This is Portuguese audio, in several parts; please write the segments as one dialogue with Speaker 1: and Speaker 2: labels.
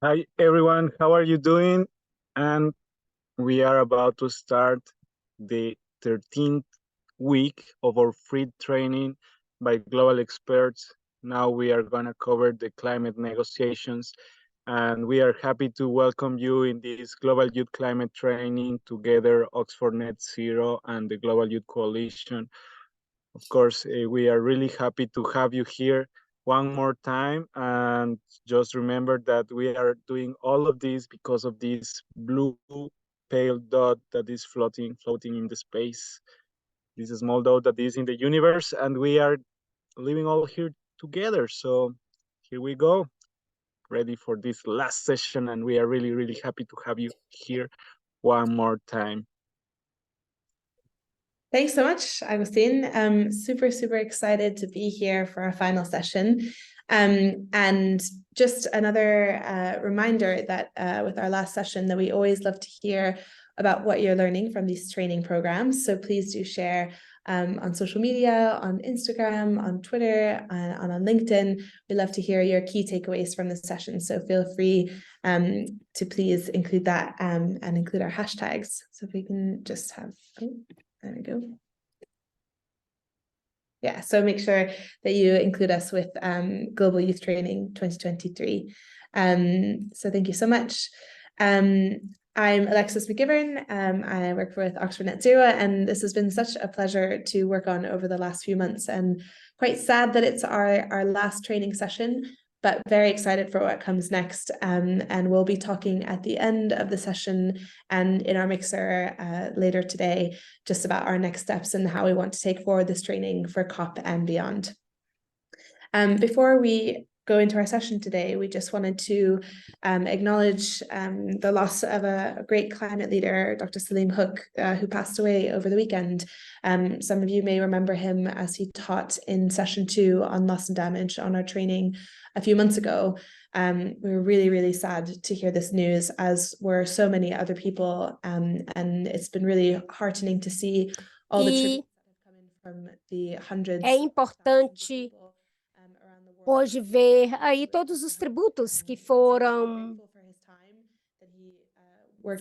Speaker 1: Hi everyone, how are you doing? And we are about to start the 13th week of our free training by global experts. Now we are going to cover the climate negotiations, and we are happy to welcome you in this Global Youth Climate Training together, Oxford Net Zero and the Global Youth Coalition. Of course, we are really happy to have you here one more time. And just remember that we are doing all of this because of this blue pale dot that is floating in the space. This small dot that is in the universe, and we are living all here together. So here we go, ready for this last session, and we are really, really happy to have you here one more time.
Speaker 2: Thanks so much, Agustin. I'm super excited to be here for our final session. And just another reminder that with our last session that we always love to hear about what you're learning from these training programs. So please do share on social media, on Instagram, on Twitter, and on LinkedIn. We love to hear your key takeaways from the session. So feel free to please include that and include our hashtags. So if we can just have... There we go. Yeah, so make sure that you include us with Global Youth Training 2023. So thank you so much. I'm Alexis McGivern. I work with Oxford Net Zero, and this has been such a pleasure to work on over the last few months, and quite sad that it's our last training session, but very excited for what comes next. And we'll be talking at the end of the session and in our mixer later today, just about our next steps and how we want to take forward this training for COP and beyond. Before we go into our session today, we just wanted to acknowledge the loss of a great climate leader, Dr. Salim Hook, who passed away over the weekend. Some of you may remember him as he taught in session 2 on loss and damage on our training a few months ago. We were really sad to hear this news, as were so many other people, and it's been really heartening to see all the tributes that have come in from the hundreds.
Speaker 3: É importante hoje ver aí todos os tributos que foram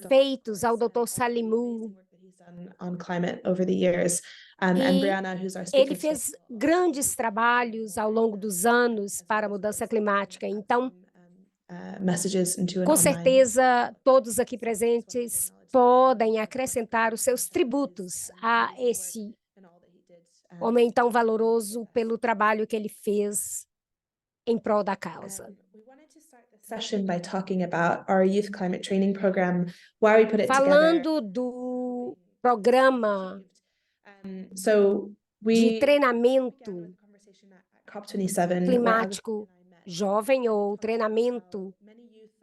Speaker 3: feitos ao Dr. Salimou.
Speaker 2: On climate over the years. And Brianna, who's our speaker,
Speaker 3: ele fez grandes trabalhos ao longo dos anos para a mudança climática. Então, com certeza, todos aqui presentes podem acrescentar os seus tributos a esse homem tão valoroso pelo trabalho que ele fez em prol da causa. Falando do programa de treinamento climático jovem ou treinamento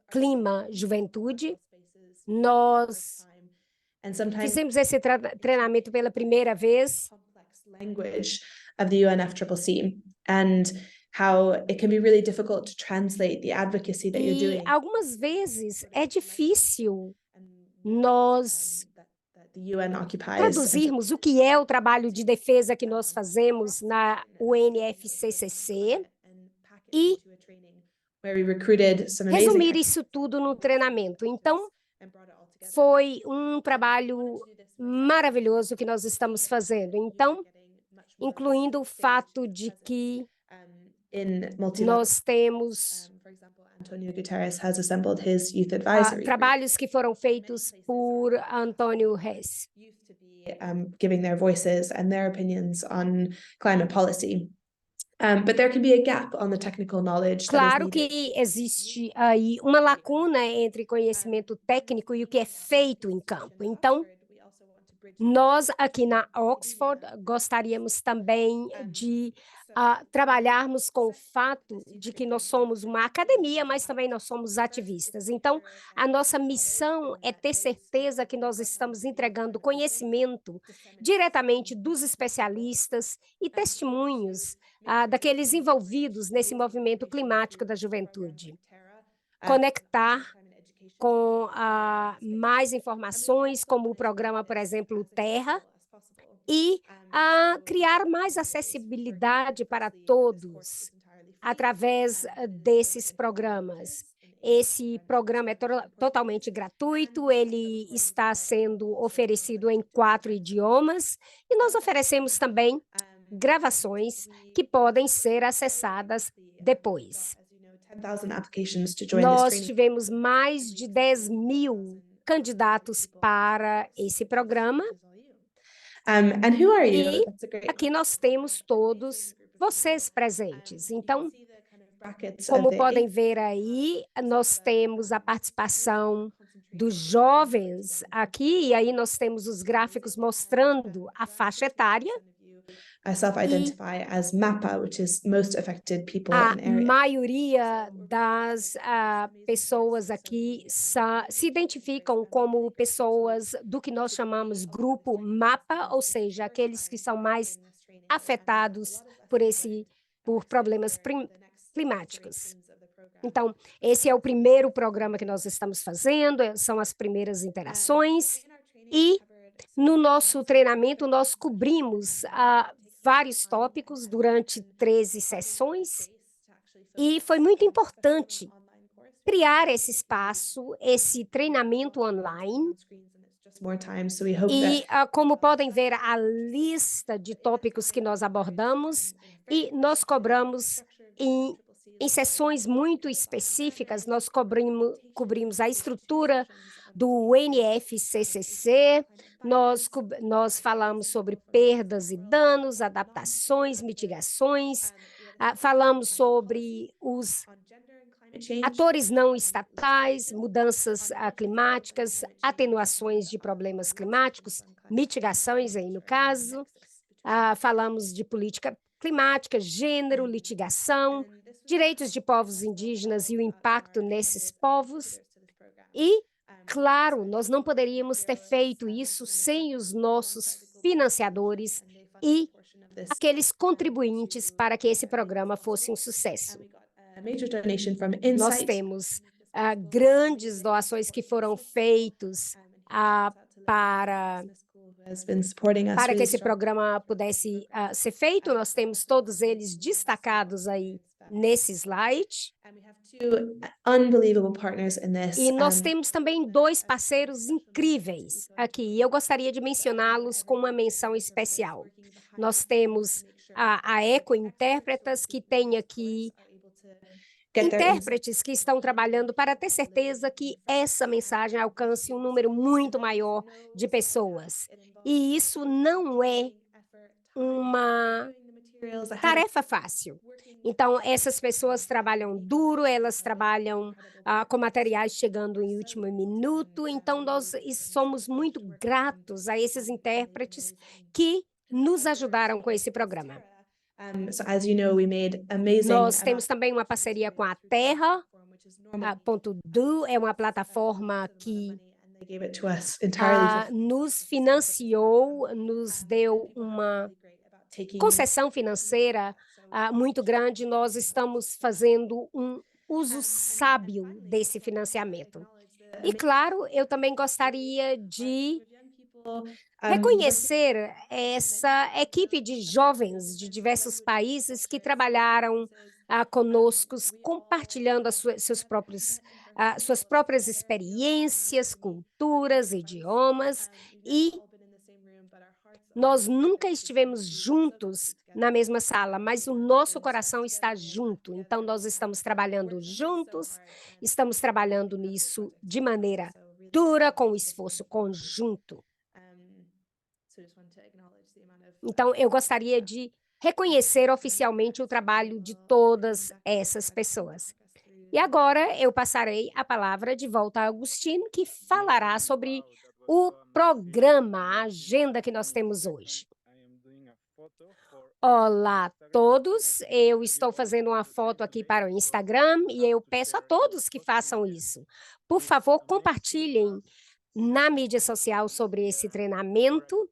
Speaker 3: clima-juventude, nós fizemos esse treinamento pela primeira vez.
Speaker 2: Language of the UNFCCC, and how it can be really difficult to translate the advocacy that you're doing.
Speaker 3: Algumas vezes é difícil nós traduzirmos o que é o trabalho de defesa que nós fazemos na UNFCCC e resumir isso tudo no treinamento. Então, foi um trabalho maravilhoso que nós estamos fazendo. Então, incluindo o fato de que nós temos trabalhos que foram feitos por Antônio Hess.
Speaker 2: Giving their voices and their opinions on climate policy. But there can be a gap on the technical knowledge.
Speaker 3: Claro que existe aí uma lacuna entre conhecimento técnico e o que é feito em campo. Então, nós aqui na Oxford gostaríamos também de trabalharmos com o fato de que nós somos uma academia, mas também nós somos ativistas. Então, a nossa missão é ter certeza que nós estamos entregando conhecimento diretamente dos especialistas e testemunhos daqueles envolvidos nesse movimento climático da juventude. Conectar com mais informações, como o programa, por exemplo, Terra, e criar mais acessibilidade para todos através desses programas. Esse programa é totalmente gratuito, ele está sendo oferecido em 4 idiomas e nós oferecemos também gravações que podem ser acessadas depois. Nós tivemos mais de 10.000 candidatos para esse programa. E aqui nós temos todos vocês presentes. Então, como podem ver aí, nós temos a participação dos jovens aqui, e aí nós temos os gráficos mostrando a faixa etária.
Speaker 2: I self-identify as MAPA, which is most affected people
Speaker 3: A
Speaker 2: in area.
Speaker 3: maioria das pessoas aqui se identificam como pessoas do que nós chamamos grupo MAPA, ou seja, aqueles que são mais afetados por problemas climáticos. Então, esse é o primeiro programa que nós estamos fazendo, são as primeiras interações, e no nosso treinamento nós cobrimos vários tópicos durante 13 sessões, e foi muito importante criar esse espaço, esse treinamento online. E como podem ver, a lista de tópicos que nós abordamos, e nós cobramos em sessões muito específicas, nós cobrimos a estrutura do NFCCC, nós falamos sobre perdas e danos, adaptações, mitigações, falamos sobre os atores não estatais, mudanças climáticas, atenuações de problemas climáticos, mitigações aí no caso, falamos de política climática, gênero, litigação, direitos de povos indígenas e o impacto nesses povos. E, claro, nós não poderíamos ter feito isso sem os nossos financiadores e aqueles contribuintes para que esse programa fosse um sucesso. Nós temos grandes doações que foram feitas para que esse programa pudesse ser feito. Nós temos todos eles destacados aí nesse slide. E nós temos também 2 parceiros incríveis aqui, e eu gostaria de mencioná-los com uma menção especial. Nós temos a Eco Intérpretas, que tem aqui intérpretes que estão trabalhando para ter certeza que essa mensagem alcance um número muito maior de pessoas. E isso não é uma tarefa fácil. Então, essas pessoas trabalham duro, elas trabalham com materiais chegando em último minuto. Então, nós somos muito gratos a esses intérpretes que nos ajudaram com esse programa. Nós temos também uma parceria com a Terra.do, é uma plataforma que nos financiou, nos deu uma concessão financeira muito grande. Nós estamos fazendo um uso sábio desse financiamento. E, claro, eu também gostaria de reconhecer essa equipe de jovens de diversos países que trabalharam conosco, compartilhando suas próprias experiências, culturas, idiomas, e nós nunca estivemos juntos na mesma sala, mas o nosso coração está junto. Então, nós estamos trabalhando juntos, estamos trabalhando nisso de maneira dura, com esforço conjunto. Então, eu gostaria de reconhecer oficialmente o trabalho de todas essas pessoas. E agora eu passarei a palavra de volta a Agustín, que falará sobre o programa, a agenda que nós temos hoje. Olá a todos, eu estou fazendo uma foto aqui para o Instagram e eu peço a todos que façam isso. Por favor, compartilhem na mídia social sobre esse treinamento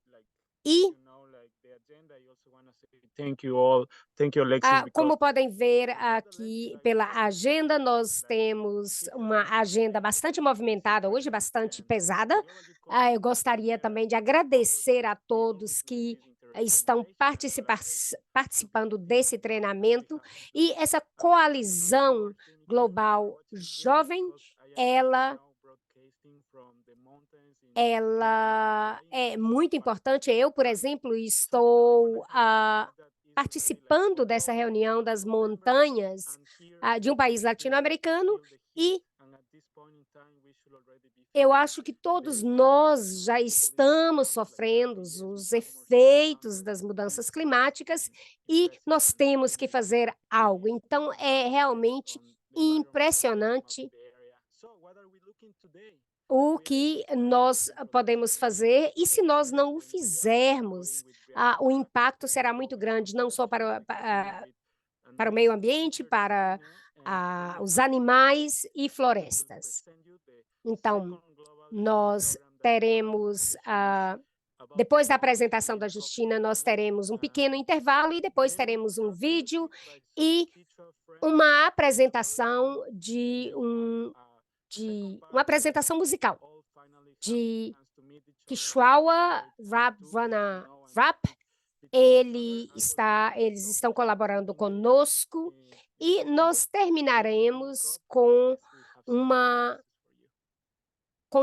Speaker 3: e como podem ver aqui pela agenda, nós temos uma agenda bastante movimentada hoje, bastante pesada. Eu gostaria também de agradecer a todos que estão participando desse treinamento, e essa coalizão global jovem, ela é muito importante. Eu, por exemplo, estou participando dessa reunião das montanhas de um país latino-americano, e eu acho que todos nós já estamos sofrendo os efeitos das mudanças climáticas e nós temos que fazer algo. Então, é realmente impressionante o que nós podemos fazer, e se nós não o fizermos, o impacto será muito grande, não só para o meio ambiente, para os animais e florestas. Então, nós teremos, depois da apresentação da Justina, nós teremos um pequeno intervalo e depois teremos um vídeo e uma apresentação uma apresentação musical de Kishwawa Ravana Rap. Eles estão colaborando conosco e nós terminaremos com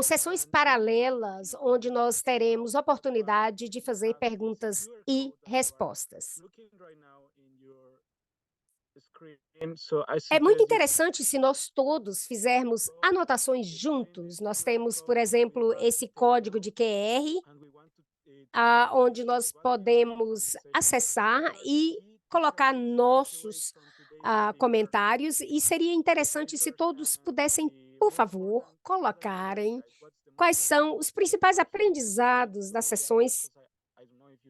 Speaker 3: sessões paralelas, onde nós teremos oportunidade de fazer perguntas e respostas. É muito interessante se nós todos fizermos anotações juntos. Nós temos, por exemplo, esse código de QR, onde nós podemos acessar e colocar nossos comentários, e seria interessante se todos pudessem, por favor, colocarem quais são os principais aprendizados das sessões,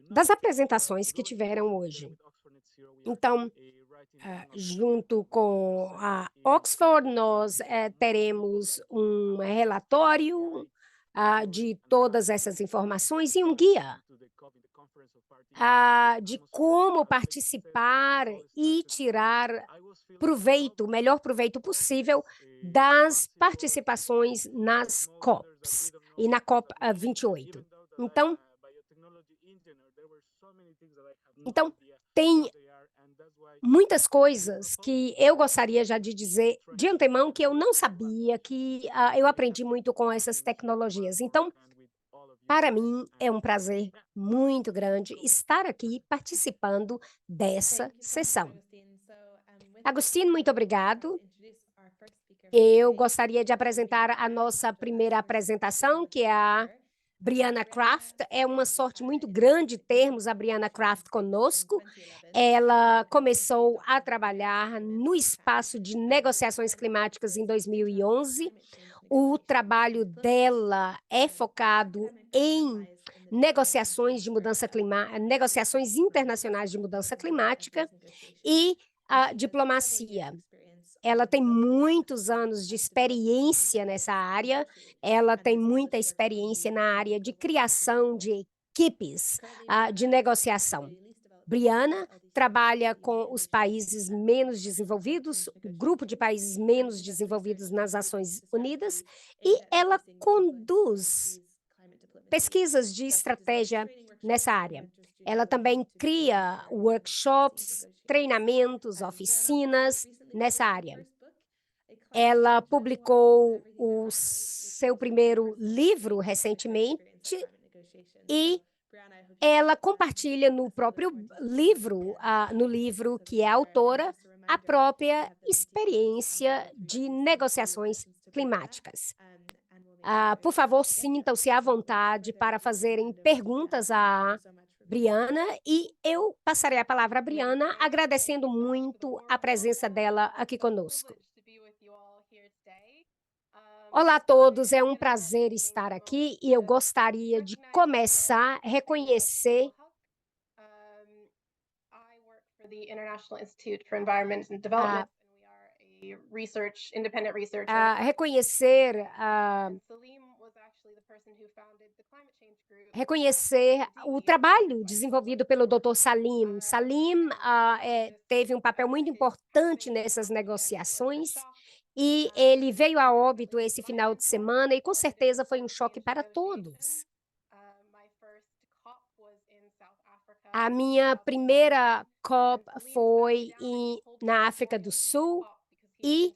Speaker 3: das apresentações que tiveram hoje. Então, junto com a Oxford, nós teremos um relatório de todas essas informações e um guia de como participar e tirar proveito, o melhor proveito possível das participações nas COPs e na COP 28. Então, tem muitas coisas que eu gostaria já de dizer de antemão que eu não sabia, que eu aprendi muito com essas tecnologias. Então, para mim, é um prazer muito grande estar aqui participando dessa sessão. Agostinho, muito obrigado. Eu gostaria de apresentar a nossa primeira apresentação, que é a Brianna Craft. É uma sorte muito grande termos a Brianna Craft conosco. Ela começou a trabalhar no espaço de negociações climáticas em 2011. O trabalho dela é focado em negociações de mudança climática, negociações internacionais de mudança climática e a diplomacia. Ela tem muitos anos de experiência nessa área, ela tem muita experiência na área de criação de equipes de negociação. Brianna trabalha com os países menos desenvolvidos, o grupo de países menos desenvolvidos nas Nações Unidas, e ela conduz pesquisas de estratégia nessa área. Ela também cria workshops, treinamentos, oficinas nessa área. Ela publicou o seu primeiro livro recentemente e ela compartilha no próprio livro, no livro que é autora, a própria experiência de negociações climáticas. Por favor, sintam-se à vontade para fazerem perguntas à Brianna, e eu passarei a palavra à Brianna, agradecendo muito a presença dela aqui conosco. Olá a todos, é um prazer estar aqui e eu gostaria de começar reconhecer reconhecer o trabalho desenvolvido pelo Dr. Salim. Salim teve um papel muito importante nessas negociações e ele veio a óbito esse final de semana e com certeza foi um choque para todos. A minha primeira COP foi na África do Sul e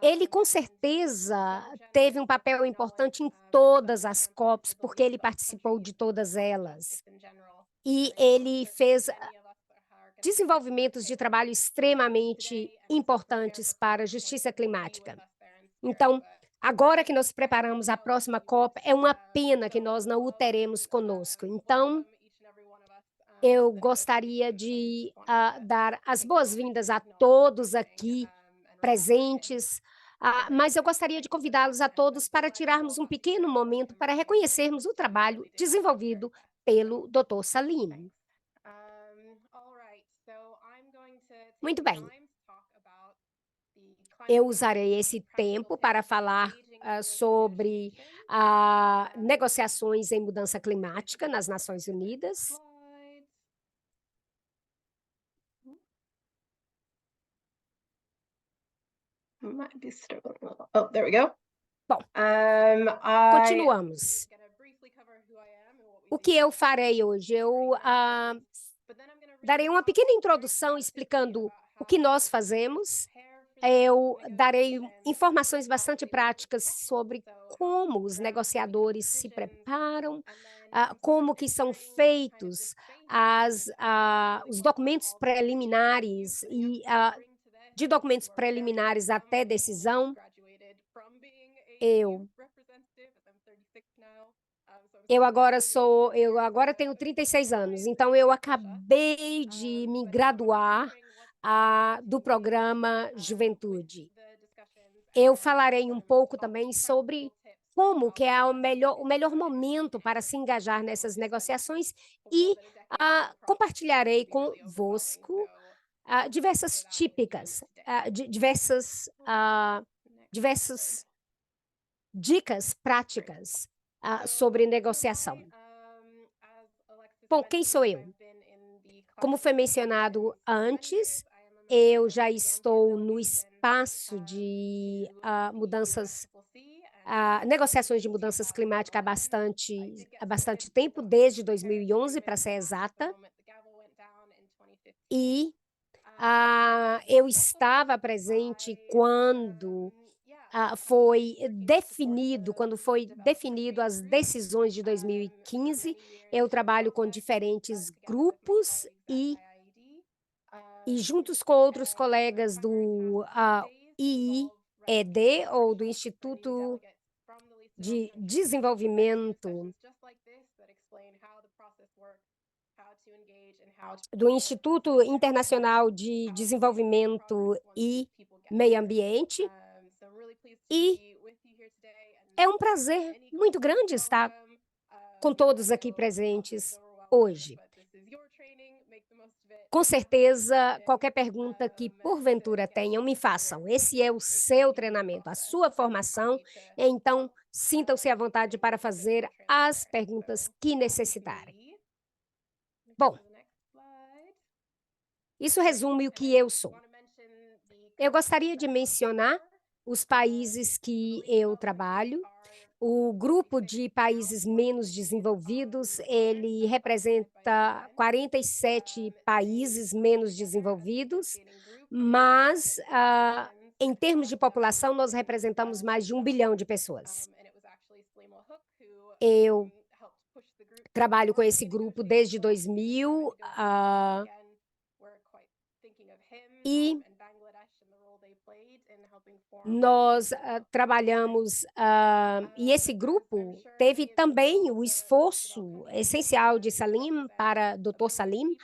Speaker 3: ele, com certeza, teve um papel importante em todas as COPs, porque ele participou de todas elas. E ele fez desenvolvimentos de trabalho extremamente importantes para a justiça climática. Então, agora que nós preparamos a próxima COP, é uma pena que nós não o teremos conosco. Então, eu gostaria de dar as boas-vindas a todos aqui presentes, mas eu gostaria de convidá-los a todos para tirarmos um pequeno momento para reconhecermos o trabalho desenvolvido pelo Dr. Salim. Muito bem. Eu usarei esse tempo para falar sobre negociações em mudança climática nas Nações Unidas.
Speaker 4: Might be struggling a little. Oh, there we go.
Speaker 3: Bom, continuamos. O que eu farei hoje? Eu darei uma pequena introdução explicando o que nós fazemos. Eu darei informações bastante práticas sobre como os negociadores se preparam, como que são feitos os documentos preliminares e de documentos preliminares até decisão. Eu agora tenho 36 anos, então eu acabei de me graduar do programa Juventude. Eu falarei um pouco também sobre como que é o melhor momento para se engajar nessas negociações e compartilharei convosco diversas diversas dicas práticas sobre negociação. Bom, quem sou eu? Como foi mencionado antes, eu já estou no espaço de negociações de mudanças climáticas há bastante tempo, desde 2011, para ser exata. E eu estava presente quando foi definido as decisões de 2015. Eu trabalho com diferentes grupos e juntos com outros colegas do IED, ou do Instituto de Desenvolvimento, do Instituto Internacional de Desenvolvimento e Meio Ambiente. E é um prazer muito grande estar com todos aqui presentes hoje. Com certeza, qualquer pergunta que porventura tenham, me façam. Esse é o seu treinamento, a sua formação, então sintam-se à vontade para fazer as perguntas que necessitarem. Bom, isso resume o que eu sou. Eu gostaria de mencionar os países que eu trabalho. O grupo de países menos desenvolvidos, ele representa 47 países menos desenvolvidos, mas, em termos de população, nós representamos mais de 1 bilhão de pessoas. Eu trabalho com esse grupo desde 2000, e nós trabalhamos, e esse grupo teve também o esforço essencial de Dr. Salim,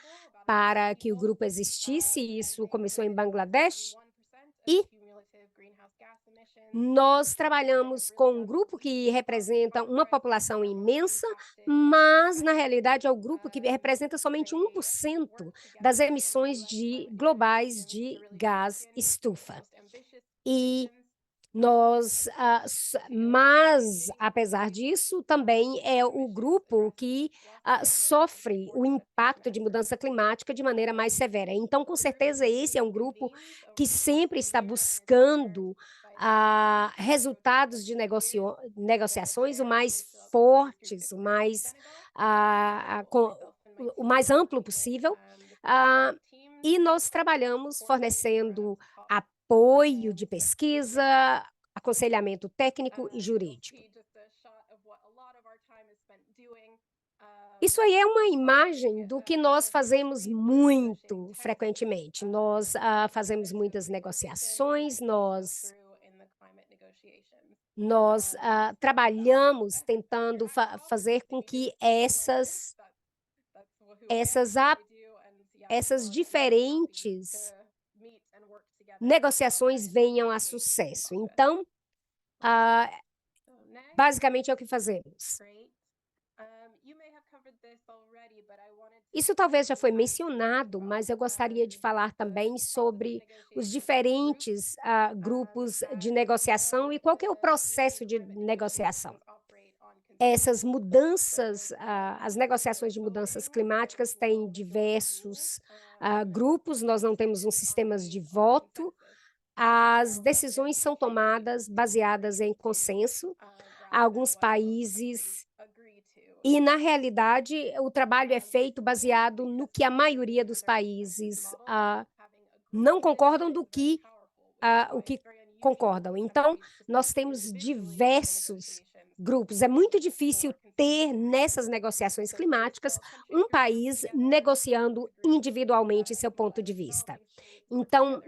Speaker 3: para que o grupo existisse. Isso começou em Bangladesh, e nós trabalhamos com um grupo que representa uma população imensa, mas, na realidade, é o grupo que representa somente 1% das emissões globais de gás estufa. E mas, apesar disso, também é o grupo que sofre o impacto de mudança climática de maneira mais severa. Então, com certeza, esse é um grupo que sempre está buscando resultados de negociações o mais fortes, o mais amplo possível, e nós trabalhamos fornecendo apoio de pesquisa, aconselhamento técnico e jurídico. Isso aí é uma imagem do que nós fazemos muito frequentemente. Nós fazemos muitas negociações, nós trabalhamos tentando fazer com que essas diferentes negociações venham a sucesso. Então, basicamente é o que fazemos. Isso talvez já foi mencionado, mas eu gostaria de falar também sobre os diferentes grupos de negociação e qual que é o processo de negociação. Essas mudanças, as negociações de mudanças climáticas têm diversos grupos, nós não temos um sistema de voto, as decisões são tomadas baseadas em consenso, alguns países, e na realidade o trabalho é feito baseado no que a maioria dos países não concordam o que concordam. Então, nós temos diversos grupos. É muito difícil ter nessas negociações climáticas um país negociando individualmente seu ponto de vista. Então,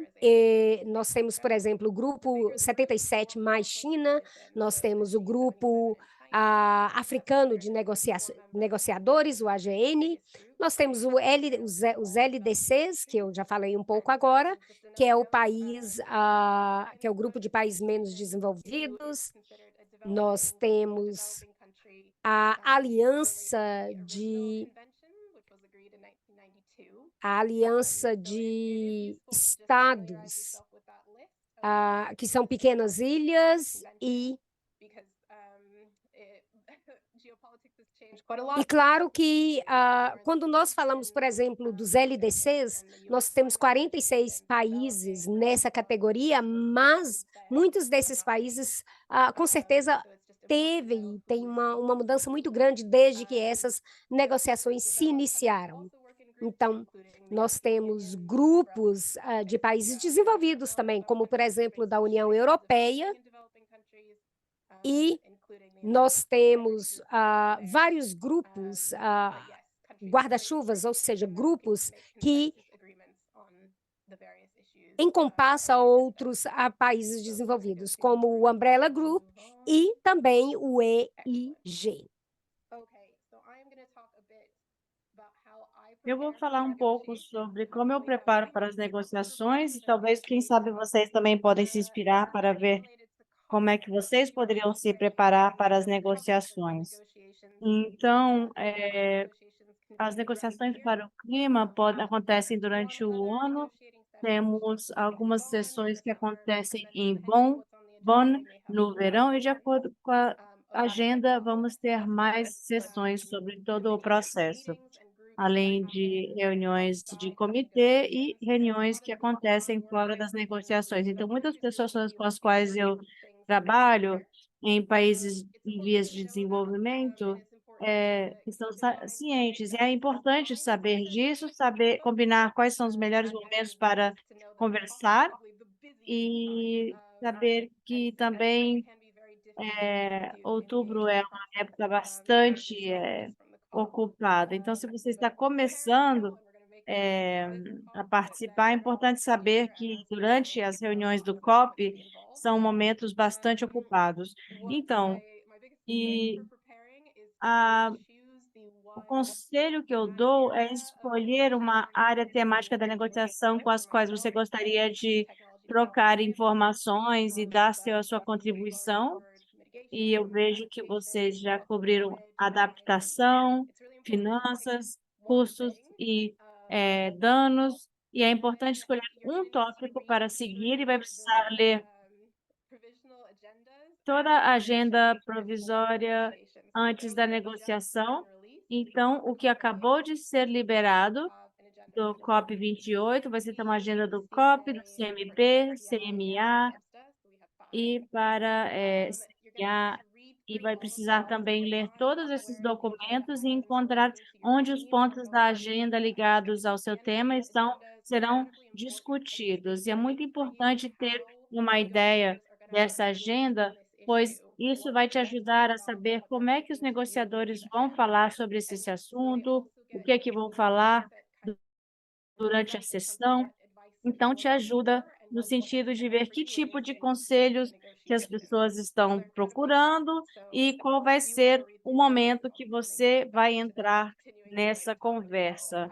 Speaker 3: nós temos, por exemplo, o grupo 77 mais China, nós temos o grupo africano de negociadores, o AGN, nós temos os LDCs, que eu já falei um pouco agora, que é o país, que é o grupo de países menos desenvolvidos. Nós temos a Aliança de Estados, que são pequenas ilhas e claro que quando nós falamos, por exemplo, dos LDCs, nós temos 46 países nessa categoria, mas muitos desses países, com certeza, tem uma mudança muito grande desde que essas negociações se iniciaram. Então, nós temos grupos de países desenvolvidos também, como, por exemplo, da União Europeia, e nós temos vários grupos, guarda-chuvas, ou seja, grupos que encompassam outros países desenvolvidos, como o Umbrella Group e também o EIG.
Speaker 5: Eu vou falar um pouco sobre como eu preparo para as negociações e talvez, quem sabe, vocês também podem se inspirar para ver como é que vocês poderiam se preparar para as negociações. Então, as negociações para o clima acontecem durante o ano. Temos algumas sessões que acontecem em Bonn no verão, e de acordo com a agenda, vamos ter mais sessões sobre todo o processo, além de reuniões de comitê e reuniões que acontecem fora das negociações. Então, muitas pessoas com as quais eu trabalho em países em vias de desenvolvimento estão cientes. E é importante saber disso, saber combinar quais são os melhores momentos para conversar e saber que também outubro é uma época bastante ocupada. Então, se você está começando a participar, é importante saber que durante as reuniões do COP são momentos bastante ocupados. Então, o conselho que eu dou é escolher uma área temática da negociação com as quais você gostaria de trocar informações e dar a sua contribuição. E eu vejo que vocês já cobriram adaptação, finanças, custos e danos, e é importante escolher um tópico para seguir, e vai precisar ler toda a agenda provisória antes da negociação. Então, o que acabou de ser liberado do COP28 vai ser uma agenda do COP, do CMP, CMA, e para CMA e vai precisar também ler todos esses documentos e encontrar onde os pontos da agenda ligados ao seu tema serão discutidos. E é muito importante ter uma ideia dessa agenda, pois isso vai te ajudar a saber como é que os negociadores vão falar sobre esse assunto, o que é que vão falar durante a sessão. Então, te ajuda no sentido de ver que tipo de conselhos que as pessoas estão procurando e qual vai ser o momento que você vai entrar nessa conversa.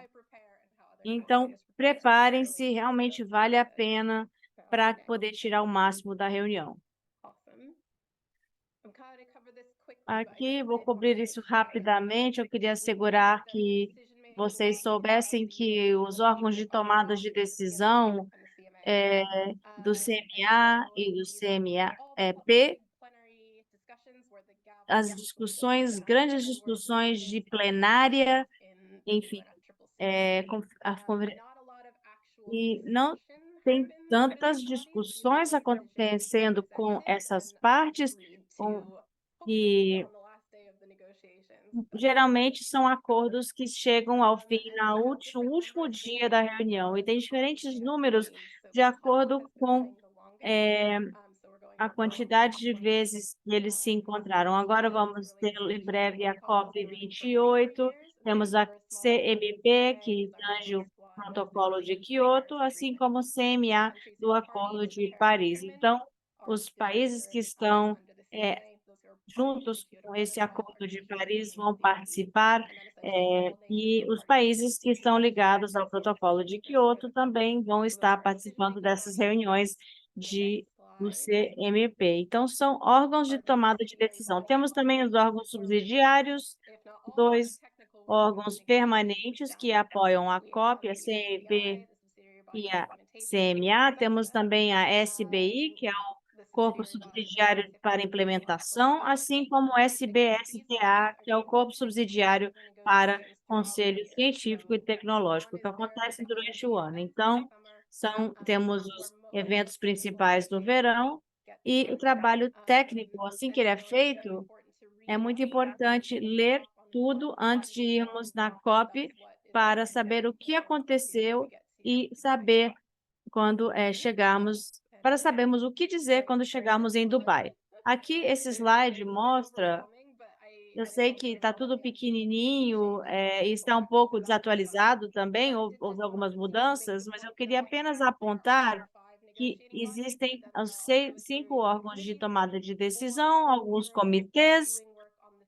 Speaker 5: Então, preparem-se, realmente vale a pena para poder tirar o máximo da reunião. Aqui, vou cobrir isso rapidamente. Eu queria assegurar que vocês soubessem que os órgãos de tomada de decisão do CMA e do CMAP, as discussões, grandes discussões de plenária, enfim, e não tem tantas discussões acontecendo com essas partes, e geralmente são acordos que chegam ao fim no último dia da reunião, e tem diferentes números de acordo com a quantidade de vezes que eles se encontraram. Agora vamos ter em breve a COP28, temos a CMP, que tange o protocolo de Quioto, assim como o CMA do Acordo de Paris. Então, os países que estão juntos com esse Acordo de Paris vão participar, e os países que estão ligados ao Protocolo de Quioto também vão estar participando dessas reuniões do CMP. Então, são órgãos de tomada de decisão. Temos também os órgãos subsidiários, 2 órgãos permanentes que apoiam a COP, a CMP e a CMA. Temos também a SBI, que é o Corpo Subsidiário para Implementação, assim como o SBSTA, que é o Corpo Subsidiário para Conselho Científico e Tecnológico, que acontece durante o ano. Então, temos os eventos principais do verão e o trabalho técnico, assim que ele é feito, é muito importante ler tudo antes de irmos na COP para saber o que aconteceu e saber quando para sabermos o que dizer quando chegarmos em Dubai. Aqui, esse slide mostra, eu sei que está tudo pequenininho, e está um pouco desatualizado também, houve algumas mudanças, mas eu queria apenas apontar que existem os 5 órgãos de tomada de decisão, alguns comitês,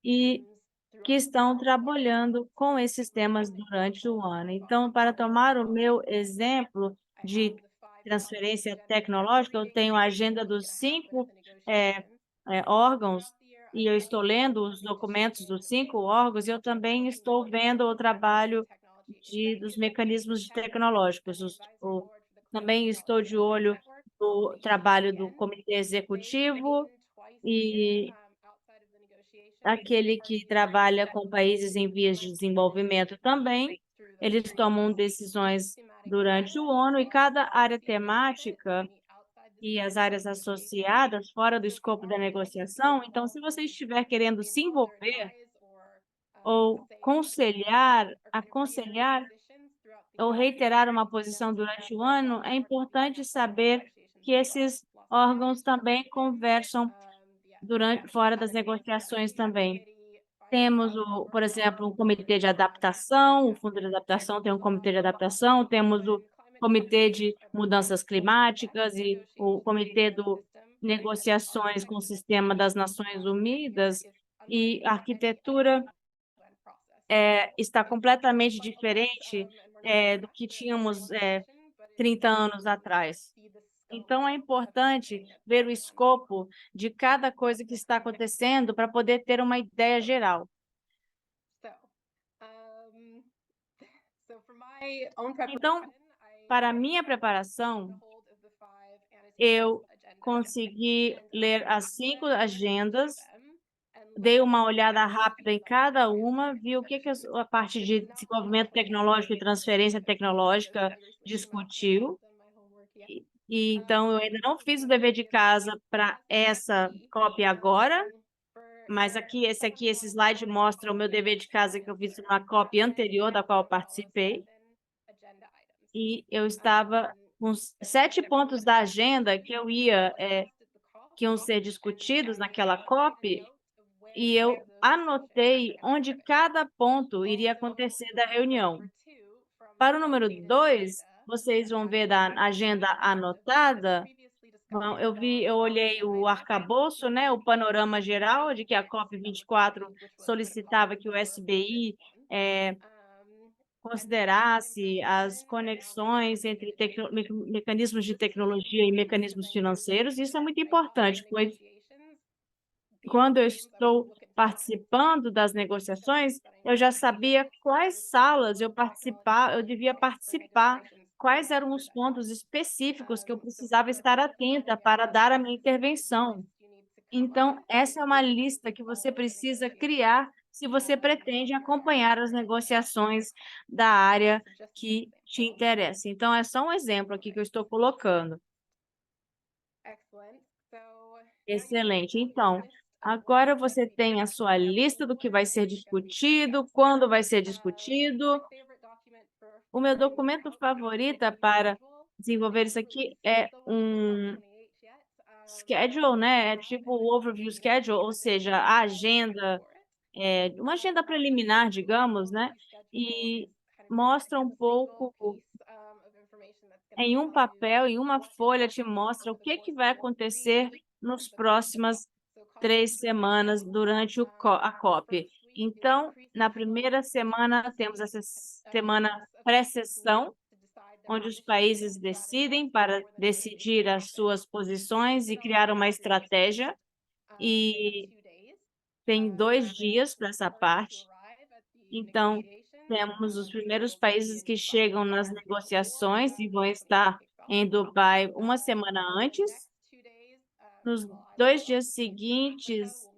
Speaker 5: e que estão trabalhando com esses temas durante o ano. Então, para tomar o meu exemplo de transferência tecnológica, eu tenho a agenda dos 5 órgãos, e eu estou lendo os documentos dos 5 órgãos, e eu também estou vendo o trabalho dos mecanismos tecnológicos. Também estou de olho no trabalho do comitê executivo e aquele que trabalha com países em vias de desenvolvimento também. Eles tomam decisões durante o ano, e cada área temática e as áreas associadas fora do escopo da negociação. Então, se você estiver querendo se envolver ou aconselhar ou reiterar uma posição durante o ano, é importante saber que esses órgãos também conversam fora das negociações também. Temos, por exemplo, um comitê de adaptação, o Fundo de Adaptação tem um comitê de adaptação, temos o Comitê de Mudanças Climáticas e o Comitê de Negociações com o Sistema das Nações Unidas, e a arquitetura está completamente diferente do que tínhamos 30 anos atrás. Então, é importante ver o escopo de cada coisa que está acontecendo para poder ter uma ideia geral. Então, para a minha preparação, eu consegui ler as 5 agendas, dei uma olhada rápida em cada uma, vi o que a parte de desenvolvimento tecnológico e transferência tecnológica discutiu. Então, eu ainda não fiz o dever de casa para essa COP agora, Mas esse slide mostra o meu dever de casa que eu fiz na COP anterior, da qual eu participei. E eu estava com 7 pontos da agenda que que iam ser discutidos naquela COP, e eu anotei onde cada ponto iria acontecer da reunião. Para o número 2, vocês vão ver da agenda anotada. Bom, eu olhei o arcabouço, né, o panorama geral de que a COP24 solicitava que o SBI considerasse as conexões entre mecanismos de tecnologia e mecanismos financeiros. Isso é muito importante, pois quando eu estou participando das negociações, eu já sabia quais salas eu devia participar, quais eram os pontos específicos que eu precisava estar atenta para dar a minha intervenção. Então, essa é uma lista que você precisa criar se você pretende acompanhar as negociações da área que te interessa. Então, é só um exemplo aqui que eu estou colocando. Excelente. Então, agora você tem a sua lista do que vai ser discutido, quando vai ser discutido. O meu documento favorito para desenvolver isso aqui é um schedule, né? É tipo o overview schedule, ou seja, a agenda, uma agenda preliminar, digamos, né? E mostra um pouco em um papel, em uma folha, te mostra o que vai acontecer nos próximas 3 semanas durante a COP. Então, na primeira semana, temos essa semana pré-sessão, onde os países decidem para decidir as suas posições e criar uma estratégia. E tem 2 dias para essa parte. Então, temos os primeiros países que chegam nas negociações e vão estar em Dubai uma semana antes. Nos 2 dias seguintes,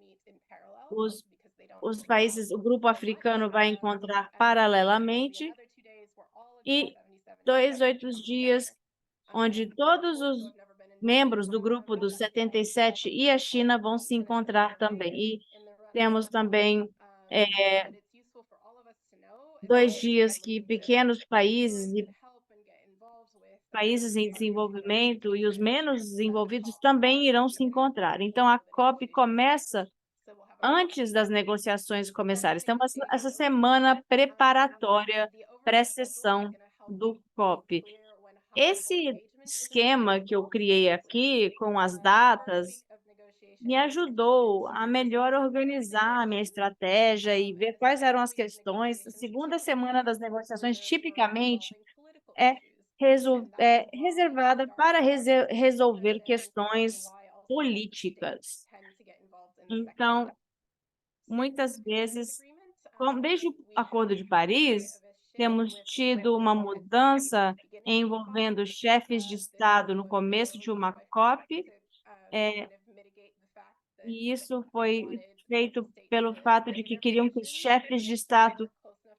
Speaker 5: os países, o grupo africano vai encontrar paralelamente, e 2 outros dias, onde todos os membros do grupo dos 77 e a China vão se encontrar também. E temos também 2 dias que pequenos países e países em desenvolvimento e os menos desenvolvidos também irão se encontrar. Então, a COP começa antes das negociações começarem. Estamos essa semana preparatória, pré-sessão do COP. Esse esquema que eu criei aqui, com as datas, me ajudou a melhor organizar a minha estratégia e ver quais eram as questões. A segunda semana das negociações, tipicamente, é reservada para resolver questões políticas. Então, muitas vezes, desde o Acordo de Paris, temos tido uma mudança envolvendo chefes de Estado no começo de uma COP, e isso foi feito pelo fato de que queriam que os chefes de Estado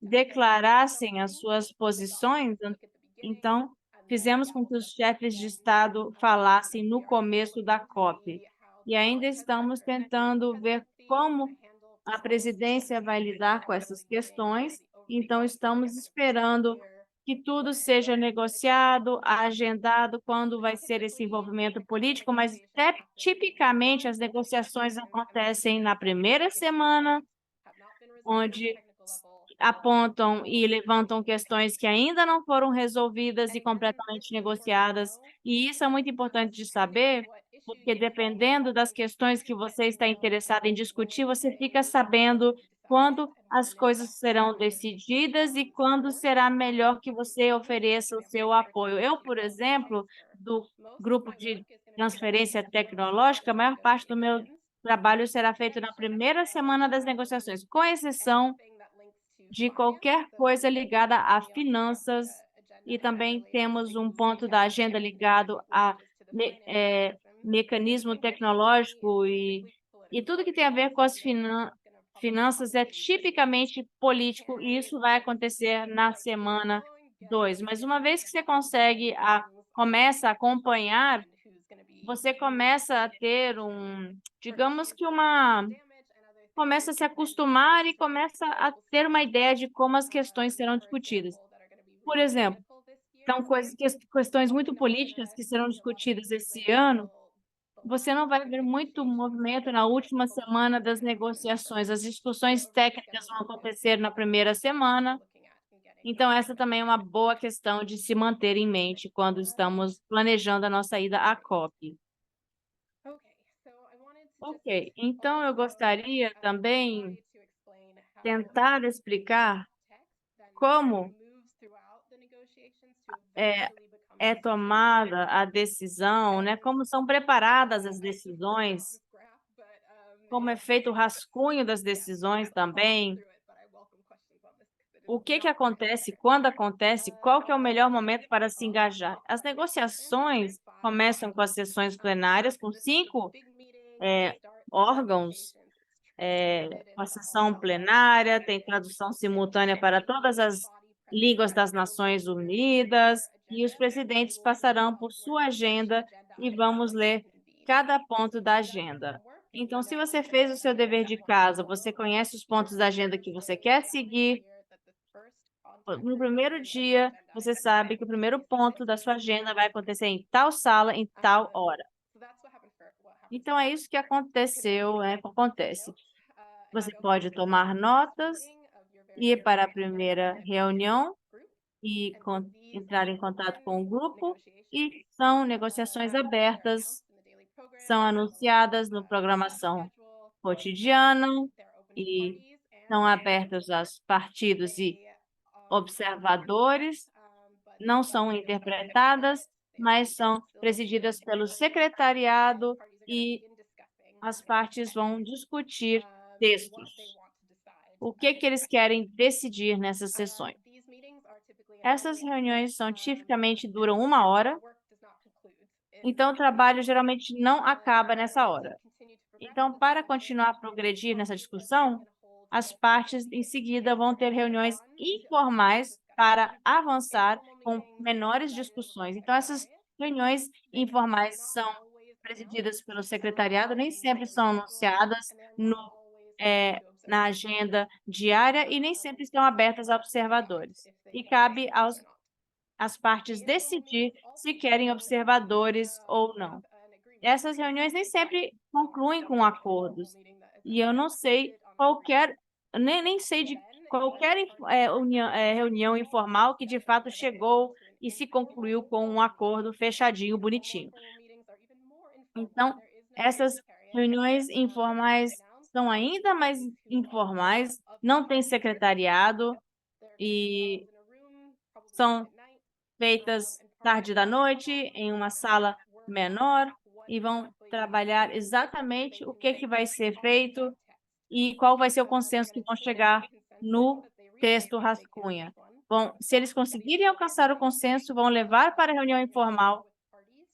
Speaker 5: declarassem as suas posições. Então, fizemos com que os chefes de Estado falassem no começo da COP. E ainda estamos tentando ver como a presidência vai lidar com essas questões. Então, estamos esperando que tudo seja negociado, agendado, quando vai ser esse envolvimento político, mas tipicamente as negociações acontecem na primeira semana, onde apontam e levantam questões que ainda não foram resolvidas e completamente negociadas. E isso é muito importante de saber, porque dependendo das questões que você está interessado em discutir, você fica sabendo quando as coisas serão decididas e quando será melhor que você ofereça o seu apoio. Eu, por exemplo, do grupo de transferência tecnológica, a maior parte do meu trabalho será feito na primeira semana das negociações, com exceção de qualquer coisa ligada a finanças, e também temos um ponto da agenda ligado a mecanismo tecnológico, e tudo que tem a ver com as finanças é tipicamente político, e isso vai acontecer na semana 2. Mas uma vez que você começa a acompanhar, você começa a ter digamos que começa a se acostumar e começa a ter uma ideia de como as questões serão discutidas. Por exemplo, são questões muito políticas que serão discutidas esse ano. Você não vai ver muito movimento na última semana das negociações. As discussões técnicas vão acontecer na primeira semana. Então, essa também é uma boa questão de se manter em mente quando estamos planejando a nossa ida à COP. Ok, então eu gostaria também tentar explicar como é tomada a decisão, né? Como são preparadas as decisões, como é feito o rascunho das decisões também. O que acontece, quando acontece, qual que é o melhor momento para se engajar? As negociações começam com as sessões plenárias, com 5 órgãos, com a sessão plenária, tem tradução simultânea para todas as línguas das Nações Unidas, e os presidentes passarão por sua agenda e vamos ler cada ponto da agenda. Então, se você fez o seu dever de casa, você conhece os pontos da agenda que você quer seguir, no primeiro dia, você sabe que o primeiro ponto da sua agenda vai acontecer em tal sala, em tal hora. Então, é isso que aconteceu, acontece. Você pode tomar notas, ir para a primeira reunião e entrar em contato com o grupo, e são negociações abertas, são anunciadas no programação cotidiana e são abertas aos partidos e observadores, não são interpretadas, mas são presididas pelo secretariado e as partes vão discutir textos. O que eles querem decidir nessas sessões? Essas reuniões tipicamente duram 1 hora, então o trabalho geralmente não acaba nessa hora. Então, para continuar a progredir nessa discussão, as partes em seguida vão ter reuniões informais para avançar com menores discussões. Então, essas reuniões informais são presididas pelo secretariado, nem sempre são anunciadas na agenda diária e nem sempre estão abertas a observadores. E cabe às partes decidir se querem observadores ou não. Essas reuniões nem sempre concluem com acordos. E eu não sei nem sei de qualquer reunião informal que de fato chegou e se concluiu com um acordo fechadinho, bonitinho. Então, essas reuniões informais são ainda mais informais, não tem secretariado e são feitas tarde da noite em uma sala menor e vão trabalhar exatamente o que vai ser feito e qual vai ser o consenso que vão chegar no texto rascunha. Bom, se eles conseguirem alcançar o consenso, vão levar para a reunião informal,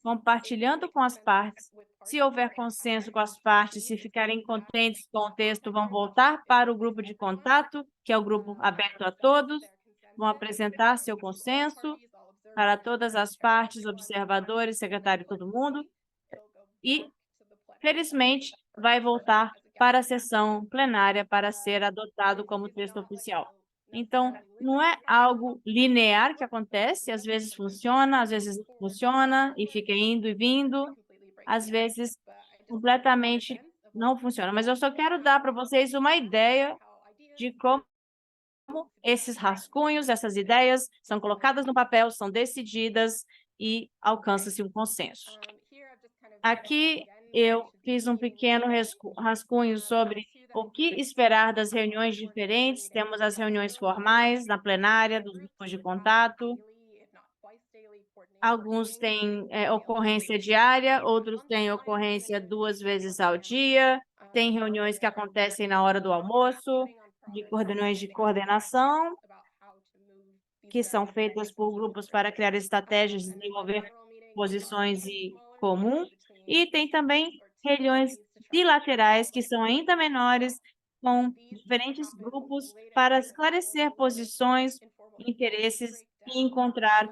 Speaker 5: compartilhando com as partes. Se houver consenso com as partes, se ficarem contentes com o texto, vão voltar para o grupo de contato, que é o grupo aberto a todos, vão apresentar seu consenso para todas as partes, observadores, secretário, todo mundo, e, felizmente, vai voltar para a sessão plenária para ser adotado como texto oficial. Então, não é algo linear que acontece, às vezes funciona, às vezes não funciona, e fica indo e vindo, às vezes completamente não funciona. Mas eu só quero dar para vocês uma ideia de como esses rascunhos, essas ideias são colocadas no papel, são decididas e alcança-se um consenso. Aqui eu fiz um pequeno rascunho sobre o que esperar das reuniões diferentes. Temos as reuniões formais, na plenária, dos grupos de contato. Alguns têm ocorrência diária, outros têm ocorrência 2 vezes ao dia. Tem reuniões que acontecem na hora do almoço, de reuniões de coordenação, que são feitas por grupos para criar estratégias e desenvolver posições comuns. E tem também reuniões bilaterais, que são ainda menores, com diferentes grupos para esclarecer posições, interesses e encontrar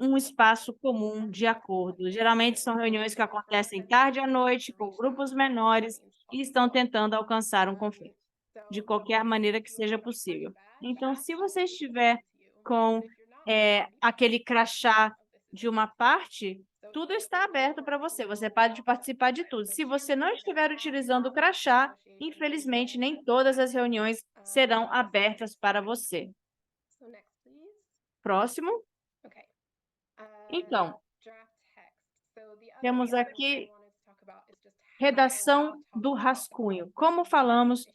Speaker 5: um espaço comum de acordo. Geralmente são reuniões que acontecem tarde à noite, com grupos menores, e estão tentando alcançar um consenso, de qualquer maneira que seja possível. Então, se você estiver com aquele crachá de uma parte, tudo está aberto para você, você pode participar de tudo. Se você não estiver utilizando o crachá, infelizmente, nem todas as reuniões serão abertas para você. Próximo. Então, temos aqui redação do rascunho. Como falamos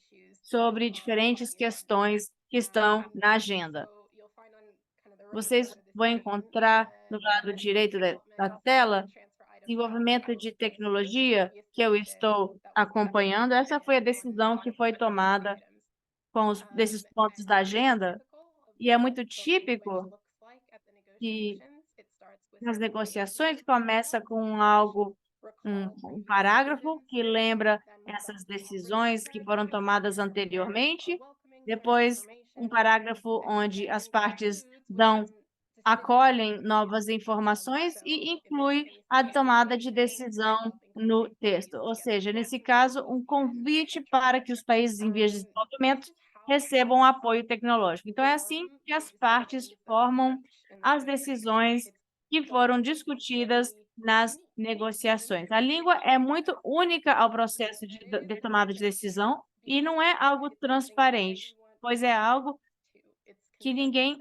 Speaker 5: sobre diferentes questões que estão na agenda. Vocês vão encontrar no lado direito da tela desenvolvimento de tecnologia que eu estou acompanhando. Essa foi a decisão que foi tomada com desses pontos da agenda, e é muito típico que nas negociações começa com algo, um parágrafo que lembra essas decisões que foram tomadas anteriormente, depois um parágrafo onde as partes acolhem novas informações e inclui a tomada de decisão no texto. Ou seja, nesse caso, um convite para que os países em vias de desenvolvimento recebam apoio tecnológico. Então, é assim que as partes formam as decisões que foram discutidas nas negociações. A língua é muito única ao processo de tomada de decisão e não é algo transparente, pois é algo que ninguém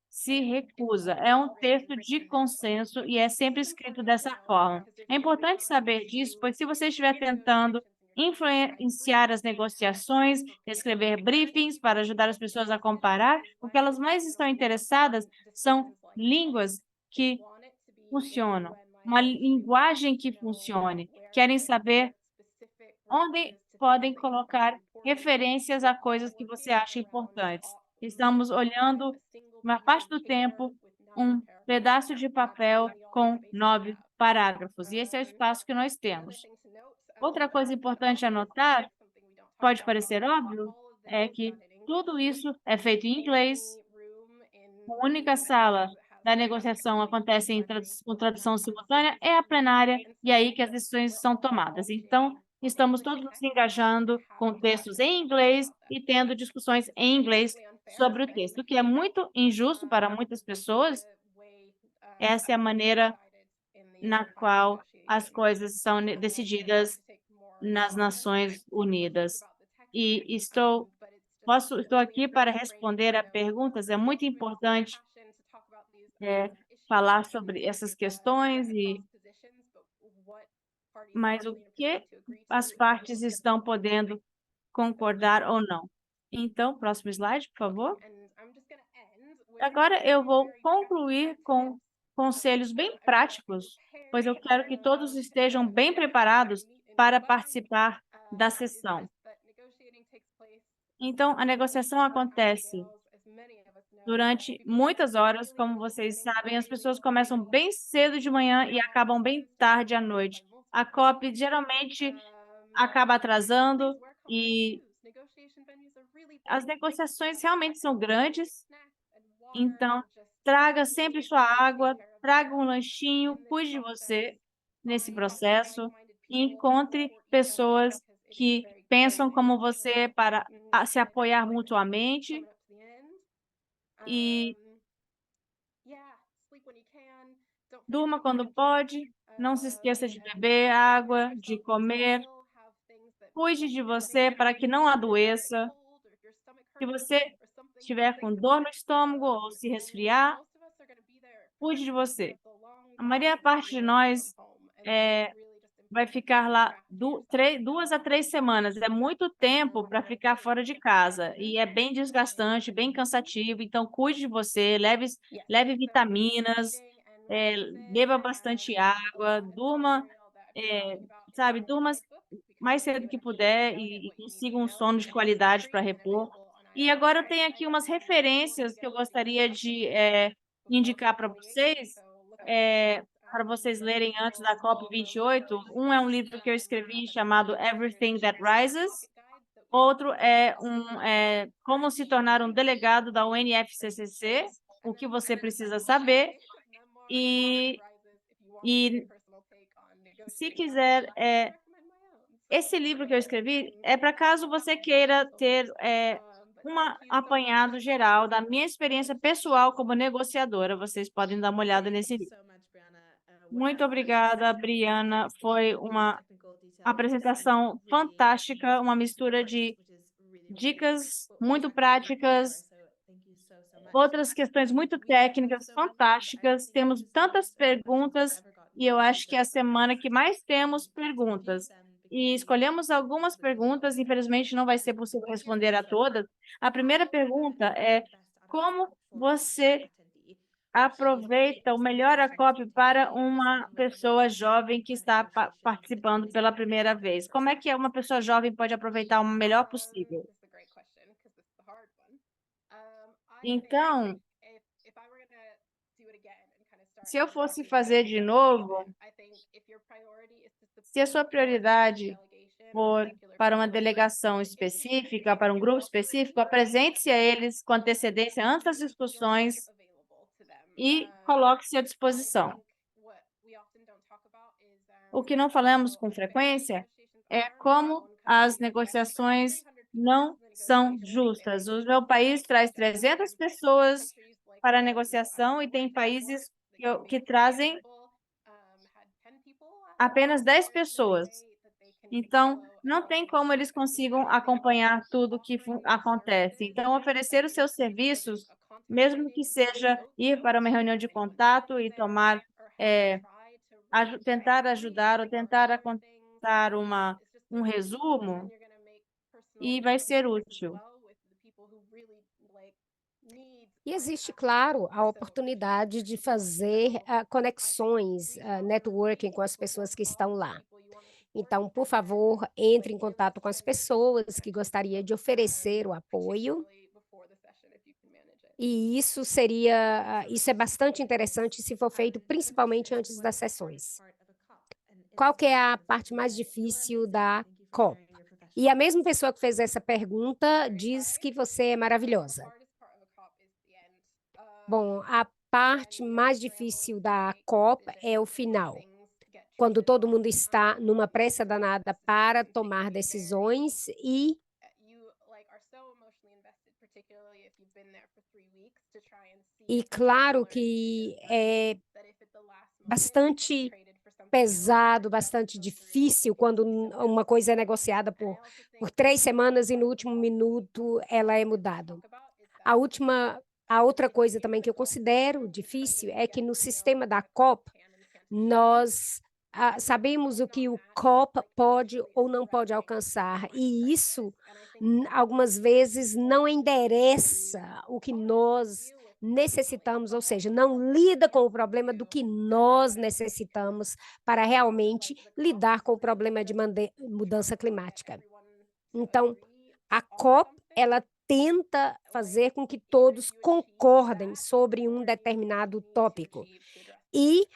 Speaker 5: se recusa. É um texto de consenso e é sempre escrito dessa forma. É importante saber disso, pois se você estiver tentando influenciar as negociações, escrever briefings para ajudar as pessoas a comparar, o que elas mais estão interessadas são línguas que funcionam, uma linguagem que funcione. Querem saber onde podem colocar referências a coisas que você acha importantes. Estamos olhando, uma parte do tempo, um pedaço de papel com 9 parágrafos, e esse é o espaço que nós temos. Outra coisa importante a notar, pode parecer óbvio, é que tudo isso é feito em inglês. A única sala da negociação acontece com tradução simultânea é a plenária, e é aí que as decisões são tomadas. Então, estamos todos nos engajando com textos em inglês e tendo discussões em inglês sobre o texto, o que é muito injusto para muitas pessoas. Essa é a maneira na qual as coisas são decididas nas Nações Unidas. E estou aqui para responder a perguntas. É muito importante falar sobre essas questões, mas o que as partes estão podendo concordar ou não. Então, próximo slide, por favor. Agora eu vou concluir com conselhos bem práticos, pois eu quero que todos estejam bem preparados para participar da sessão. Então, a negociação acontece durante muitas horas, como vocês sabem, as pessoas começam bem cedo de manhã e acabam bem tarde à noite. A COP geralmente acaba atrasando e as negociações realmente são grandes. Então, traga sempre sua água, traga um lanchinho, cuide de você nesse processo e encontre pessoas que pensam como você para se apoiar mutuamente. E durma quando pode, não se esqueça de beber água, de comer. Cuide de você para que não adoeça. Se você estiver com dor no estômago ou se resfriar, cuide de você. A maior parte de nós vai ficar lá 2 a 3 semanas. É muito tempo para ficar fora de casa e é bem desgastante, bem cansativo. Então, cuide de você, leve vitaminas, beba bastante água, durma, durma mais cedo que puder e consiga um sono de qualidade para repor. E agora eu tenho aqui umas referências que eu gostaria de indicar para vocês lerem antes da COP28. Um é um livro que eu escrevi chamado Everything That Rises. Outro é Como se tornar um delegado da UNFCCC, o que você precisa saber. E se quiser, esse livro que eu escrevi é para caso você queira ter um apanhado geral da minha experiência pessoal como negociadora. Vocês podem dar uma olhada nesse livro. Muito obrigada, Briana. Foi uma apresentação fantástica, uma mistura de dicas muito práticas, outras questões muito técnicas, fantásticas. Temos tantas perguntas e eu acho que é a semana que mais temos perguntas. E escolhemos algumas perguntas, infelizmente não vai ser possível responder a todas. A primeira pergunta é: como você aproveita o melhor ACOP para uma pessoa jovem que está participando pela primeira vez? Como é que uma pessoa jovem pode aproveitar o melhor possível? Então, se eu fosse fazer de novo, se a sua prioridade for para uma delegação específica, para um grupo específico, apresente-se a eles com antecedência antes das discussões e coloque-se à disposição. O que não falamos com frequência é como as negociações não são justas. O meu país traz 300 pessoas para a negociação e tem países que trazem apenas 10 pessoas. Então, não tem como eles consigam acompanhar tudo que acontece. Então, oferecer os seus serviços, mesmo que seja ir para uma reunião de contato e tomar, tentar ajudar ou tentar contar um resumo, e vai ser útil.
Speaker 3: E existe, claro, a oportunidade de fazer conexões, networking com as pessoas que estão lá. Então, por favor, entre em contato com as pessoas que gostariam de oferecer o apoio. E isso é bastante interessante se for feito principalmente antes das sessões. Qual que é a parte mais difícil da COP? E a mesma pessoa que fez essa pergunta diz que você é maravilhosa. Bom, a parte mais difícil da COP é o final, quando todo mundo está numa pressa danada para tomar decisões e claro que é bastante pesado, bastante difícil quando uma coisa é negociada por 3 semanas e no último minuto ela é mudada. A outra coisa também que eu considero difícil é que no sistema da COP, nós sabemos o que o COP pode ou não pode alcançar, e isso, algumas vezes, não endereça o que nós necessitamos, ou seja, não lida com o problema do que nós necessitamos para realmente lidar com o problema de mudança climática. Então, a COP, ela tenta fazer com que todos concordem sobre um determinado tópico. E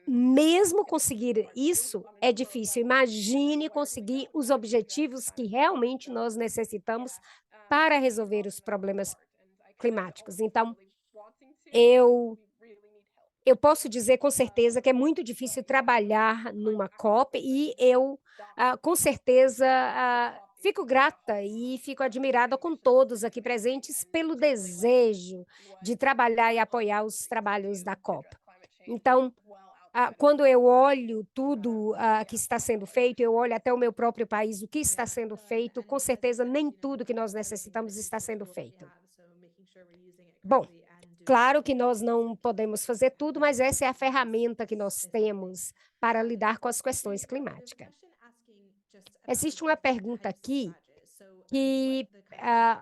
Speaker 3: mesmo conseguir isso é difícil. Imagine conseguir os objetivos que realmente nós necessitamos para resolver os problemas climáticos. Então, eu posso dizer com certeza que é muito difícil trabalhar numa COP e eu, com certeza, fico grata e fico admirada com todos aqui presentes pelo desejo de trabalhar e apoiar os trabalhos da COP. Então, quando eu olho tudo que está sendo feito, eu olho até o meu próprio país, o que está sendo feito, com certeza nem tudo que nós necessitamos está sendo feito. Bom, claro que nós não podemos fazer tudo, mas essa é a ferramenta que nós temos para lidar com as questões climáticas. Existe uma pergunta aqui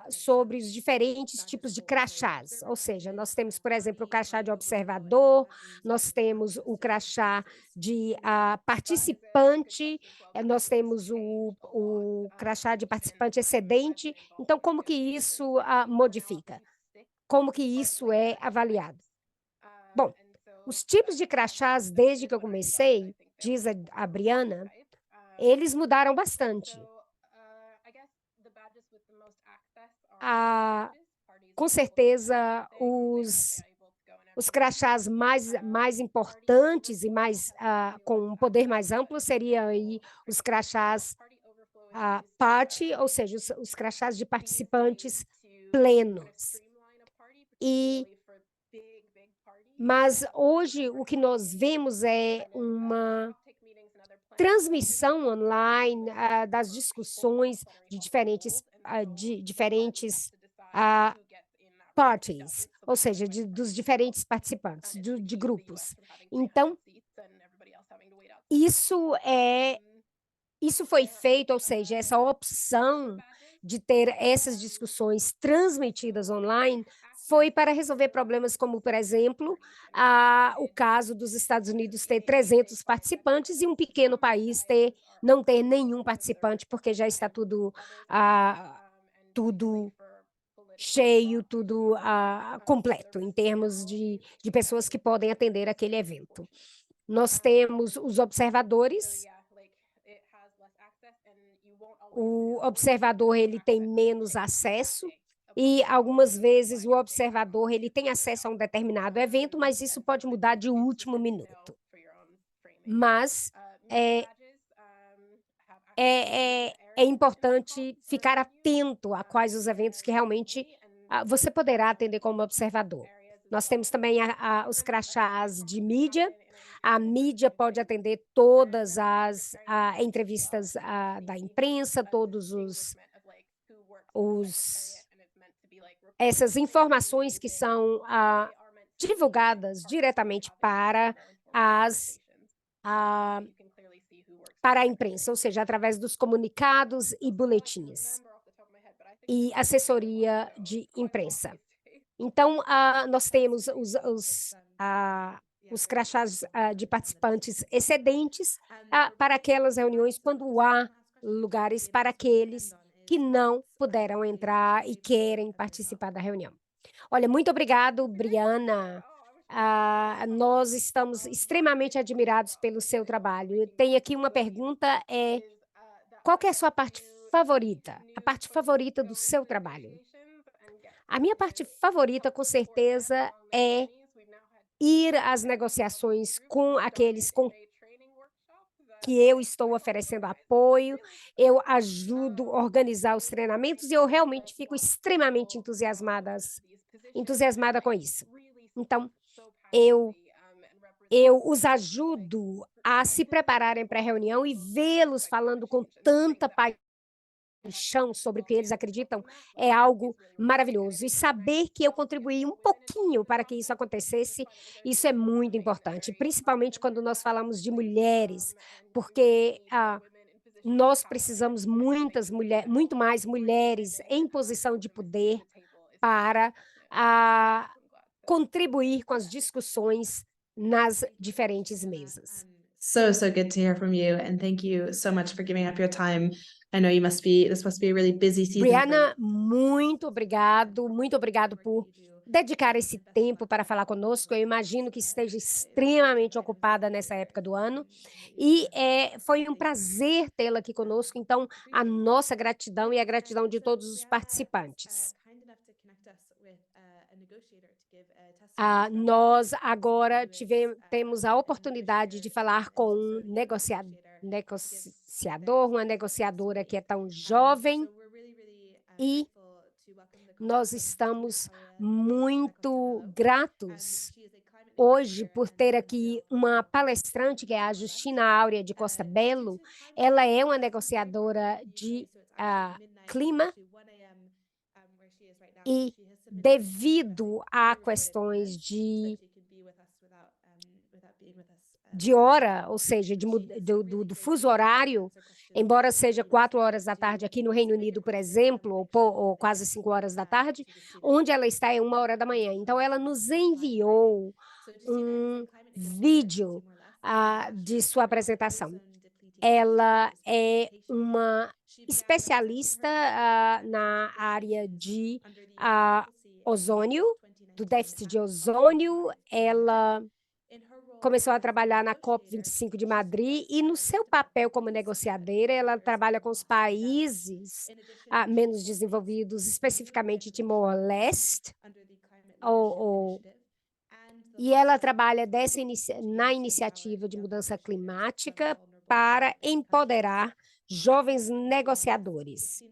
Speaker 3: sobre os diferentes tipos de crachás, ou seja, nós temos, por exemplo, o crachá de observador, nós temos o crachá de participante, nós temos o crachá de participante excedente. Então, como que isso modifica? Como que isso é avaliado? Bom, os tipos de crachás, desde que eu comecei, diz a Briana, eles mudaram bastante. Com certeza, Os crachás mais importantes e com um poder mais amplo seriam aí os crachás party, ou seja, os crachás de participantes plenos. Mas hoje o que nós vemos é uma transmissão online das discussões de diferentes parties, ou seja, dos diferentes participantes, de grupos. Então, isso foi feito, ou seja, essa opção de ter essas discussões transmitidas online foi para resolver problemas como, por exemplo, o caso dos Estados Unidos ter 300 participantes e um pequeno país não ter nenhum participante, porque já está tudo cheio, tudo completo, em termos de pessoas que podem atender aquele evento. Nós temos os observadores. O observador ele tem menos acesso e algumas vezes o observador ele tem acesso a um determinado evento, mas isso pode mudar de último minuto. Mas é importante ficar atento a quais os eventos que realmente você poderá atender como observador. Nós temos também os crachás de mídia. A mídia pode atender todas as entrevistas da imprensa, essas informações que são divulgadas diretamente para a imprensa, ou seja, através dos comunicados e boletins e assessoria de imprensa. Então, nós temos os crachás de participantes excedentes para aquelas reuniões quando há lugares para aqueles que não puderam entrar e querem participar da reunião. Olha, muito obrigado, Briana. Nós estamos extremamente admirados pelo seu trabalho. Tem aqui uma pergunta, qual que é a sua parte favorita? A parte favorita do seu trabalho? A minha parte favorita, com certeza, é ir às negociações com aqueles que eu estou oferecendo apoio, eu ajudo a organizar os treinamentos e eu realmente fico extremamente entusiasmada com isso. Então, eu os ajudo a se prepararem para a reunião e vê-los falando com tanta paixão sobre o que eles acreditam é algo maravilhoso. E saber que eu contribuí um pouquinho para que isso acontecesse, isso é muito importante, principalmente quando nós falamos de mulheres, porque nós precisamos muito mais mulheres em posição de poder para contribuir com as discussões nas diferentes mesas.
Speaker 2: So good to hear from you, and thank you so much for giving up your time. I know this must be a really busy season.
Speaker 3: Briana, muito obrigado por dedicar esse tempo para falar conosco. Eu imagino que esteja extremamente ocupada nessa época do ano e foi um prazer tê-la aqui conosco. Então, a nossa gratidão e a gratidão de todos os participantes. Nós agora temos a oportunidade de falar com um negociador, uma negociadora que é tão jovem e nós estamos muito gratos hoje por ter aqui uma palestrante que é a Justina Áurea de Costa Belo. Ela é uma negociadora de clima e devido a questões de hora, ou seja, do fuso horário, embora seja 4 horas da tarde aqui no Reino Unido, por exemplo, ou quase 5 horas da tarde, onde ela está é 1 hora da manhã. Então, ela nos enviou um vídeo de sua apresentação. Ela é uma especialista na área de ozônio, do déficit de ozônio. Ela começou a trabalhar na COP25 de Madrid e no seu papel como negociadora, ela trabalha com os países menos desenvolvidos, especificamente Timor-Leste, E ela trabalha na iniciativa de mudança climática para empoderar jovens negociadores.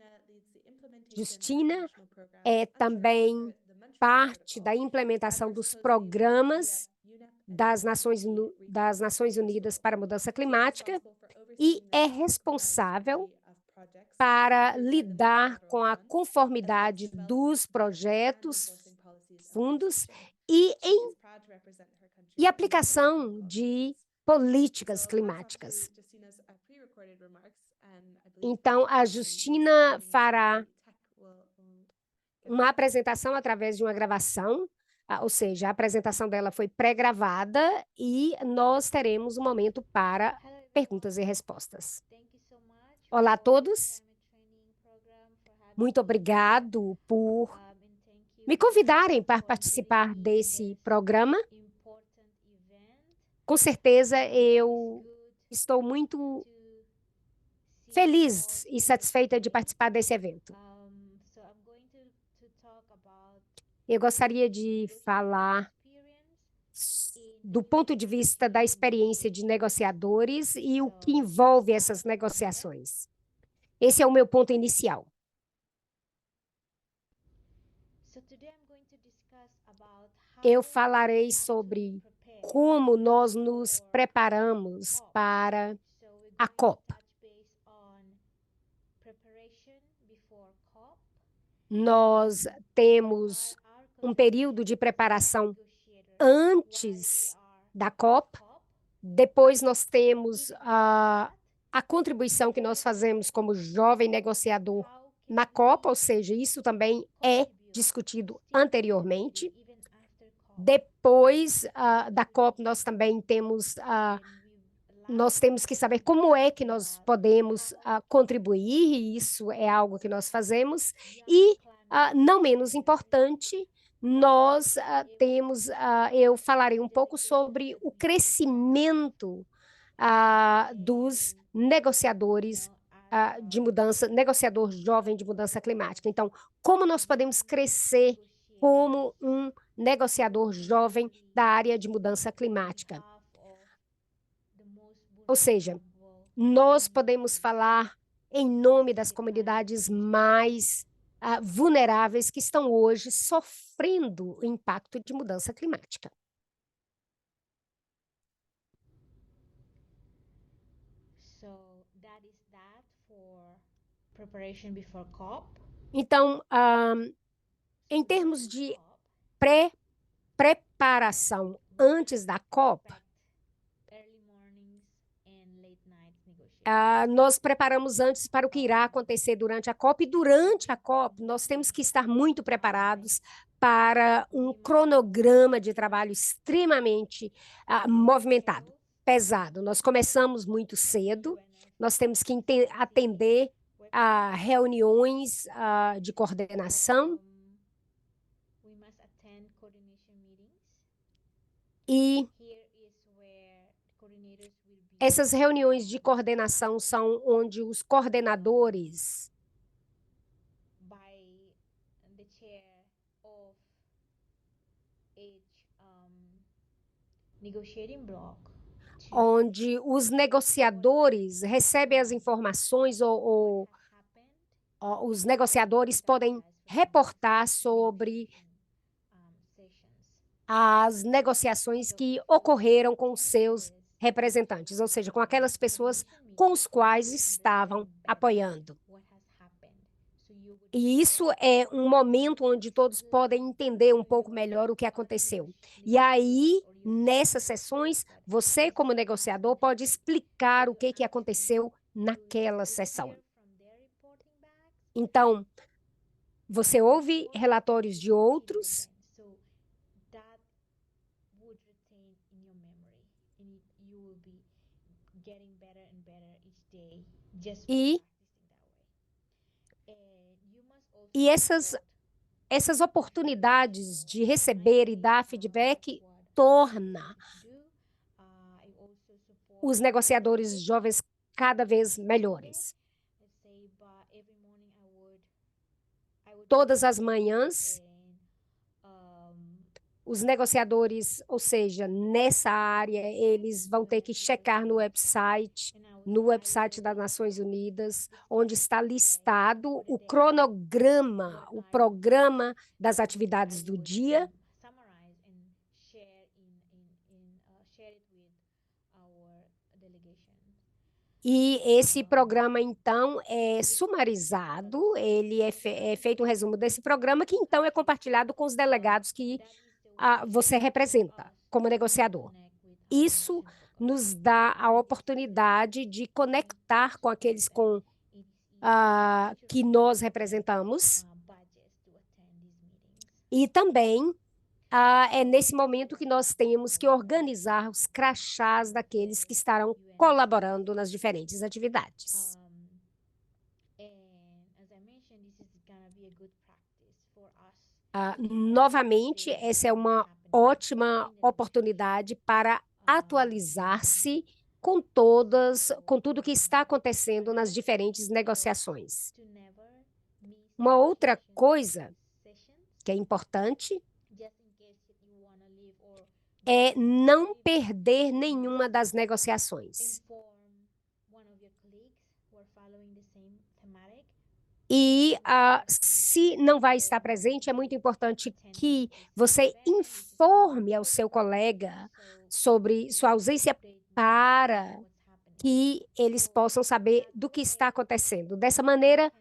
Speaker 3: Justina é também parte da implementação dos programas das Nações Unidas para a Mudança Climática e é responsável para lidar com a conformidade dos projetos, fundos e aplicação de políticas climáticas. Então, a Justina fará uma apresentação através de uma gravação, ou seja, a apresentação dela foi pré-gravada e nós teremos um momento para perguntas e respostas. Olá a todos. Muito obrigado por me convidarem para participar desse programa. Com certeza, eu estou muito feliz e satisfeita de participar desse evento. Eu gostaria de falar do ponto de vista da experiência de negociadores e o que envolve essas negociações. Esse é o meu ponto inicial. Eu falarei sobre como nós nos preparamos para a COP. Nós temos um período de preparação antes da COP, depois nós temos a contribuição que nós fazemos como jovem negociador na COP, ou seja, isso também é discutido anteriormente. Depois da COP, nós também temos que saber como é que nós podemos contribuir, e isso é algo que nós fazemos. E, não menos importante, nós eu falarei um pouco sobre o crescimento dos negociadores de mudança, negociador jovem de mudança climática. Então, como nós podemos crescer como um negociador jovem da área de mudança climática? Ou seja, nós podemos falar em nome das comunidades mais vulneráveis que estão hoje sofrendo o impacto de mudança climática. Então, em termos de preparação antes da COP, nós preparamos antes para o que irá acontecer durante a COP, e durante a COP nós temos que estar muito preparados para um cronograma de trabalho extremamente movimentado, pesado. Nós começamos muito cedo, nós temos que atender a reuniões de coordenação e essas reuniões de coordenação são onde os coordenadores onde os negociadores recebem as informações ou os negociadores podem reportar sobre as negociações que ocorreram com seus representantes, ou seja, com aquelas pessoas com os quais estavam apoiando. E isso é um momento onde todos podem entender um pouco melhor o que aconteceu. E aí, nessas sessões, você, como negociador, pode explicar o que aconteceu naquela sessão. Então, você ouve relatórios de outros e essas oportunidades de receber e dar feedback torna os negociadores jovens cada vez melhores. Todas as manhãs, Os negociadores, ou seja, nessa área, eles vão ter que checar no website das Nações Unidas, onde está listado o cronograma, o programa das atividades do dia. E esse programa, então, é sumarizado, ele é feito um resumo desse programa, que então é compartilhado com os delegados que você representa como negociador. Isso nos dá a oportunidade de conectar com aqueles que nós representamos. E também é nesse momento que nós temos que organizar os crachás daqueles que estarão colaborando nas diferentes atividades. Novamente, essa é uma ótima oportunidade para atualizar-se com tudo que está acontecendo nas diferentes negociações. Uma outra coisa que é importante é não perder nenhuma das negociações. E se não vai estar presente, é muito importante que você informe ao seu colega sobre sua ausência para que eles possam saber do que está acontecendo. Dessa maneira,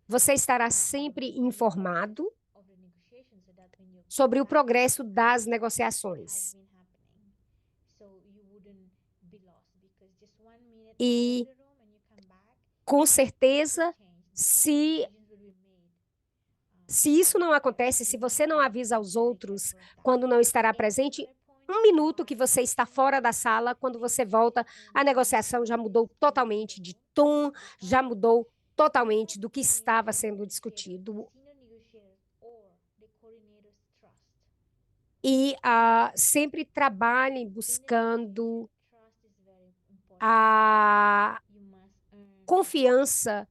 Speaker 3: você estará sempre informado sobre o progresso das negociações. E, com certeza, se isso não acontece, se você não avisa aos outros quando não estará presente, 1 minuto que você está fora da sala, quando você volta, a negociação já mudou totalmente de tom, já mudou totalmente do que estava sendo discutido. E sempre trabalhem buscando a confiança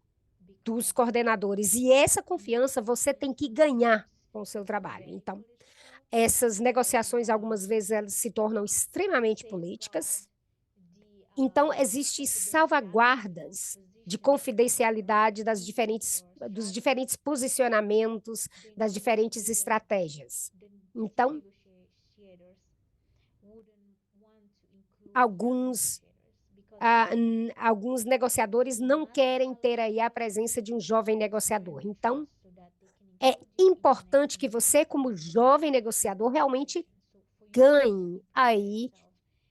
Speaker 3: dos coordenadores. E essa confiança você tem que ganhar com o seu trabalho. Então, essas negociações, algumas vezes, elas se tornam extremamente políticas. Então, existem salvaguardas de confidencialidade dos diferentes posicionamentos, das diferentes estratégias. Então, alguns negociadores não querem ter aí a presença de um jovem negociador. Então, é importante que você, como jovem negociador, realmente ganhe aí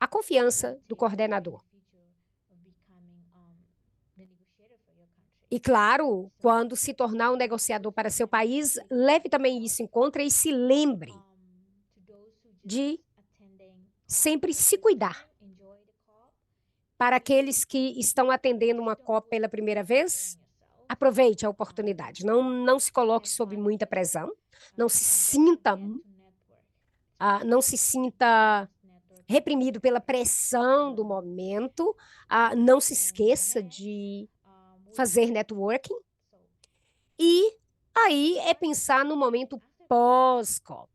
Speaker 3: a confiança do coordenador. E, claro, quando se tornar um negociador para seu país, leve também isso em conta e se lembre de sempre se cuidar. Para aqueles que estão atendendo uma COP pela primeira vez, aproveite a oportunidade. Não se coloque sob muita pressão, não se sinta reprimido pela pressão do momento, não se esqueça de fazer networking. E aí é pensar no momento pós-COP.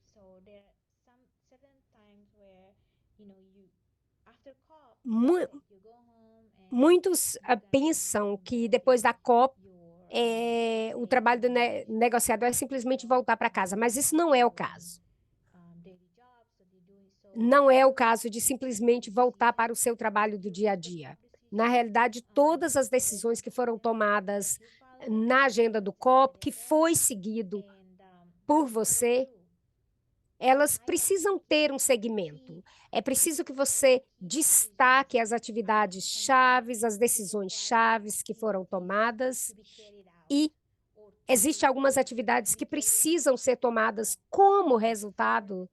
Speaker 3: Muitos pensam que depois da COP, o trabalho do negociador é simplesmente voltar para casa, mas isso não é o caso. Não é o caso de simplesmente voltar para o seu trabalho do dia a dia. Na realidade, todas as decisões que foram tomadas na agenda do COP, que foi seguido por você, elas precisam ter um segmento. É preciso que você destaque as atividades chaves, as decisões chaves que foram tomadas, e existem algumas atividades que precisam ser tomadas como resultado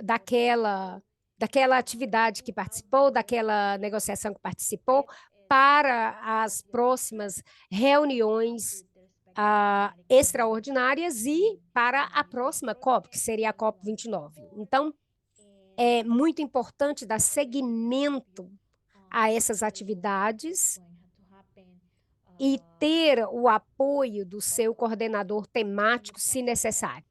Speaker 3: daquela atividade que participou, daquela negociação que participou, para as próximas reuniões extraordinárias e para a próxima COP, que seria a COP 29. Então, é muito importante dar seguimento a essas atividades e ter o apoio do seu coordenador temático, se necessário.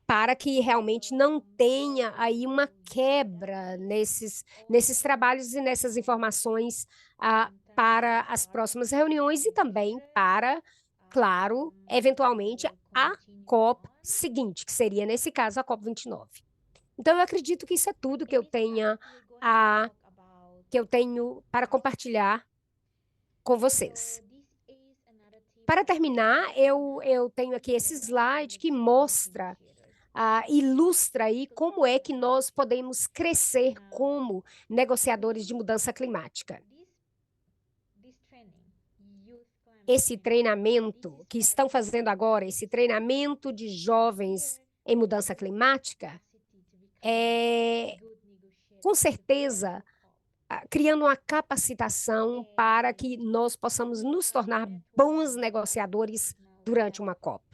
Speaker 3: Para que realmente não tenha aí uma quebra nesses trabalhos e nessas informações para as próximas reuniões e também para, claro, eventualmente a COP seguinte, que seria, nesse caso, a COP 29. Então, eu acredito que isso é tudo que eu tenho para compartilhar com vocês. Para terminar, eu tenho aqui esse slide que mostra, ilustra aí como é que nós podemos crescer como negociadores de mudança climática. Esse treinamento que estão fazendo agora, esse treinamento de jovens em mudança climática, com certeza, criando uma capacitação para que nós possamos nos tornar bons negociadores durante uma COP.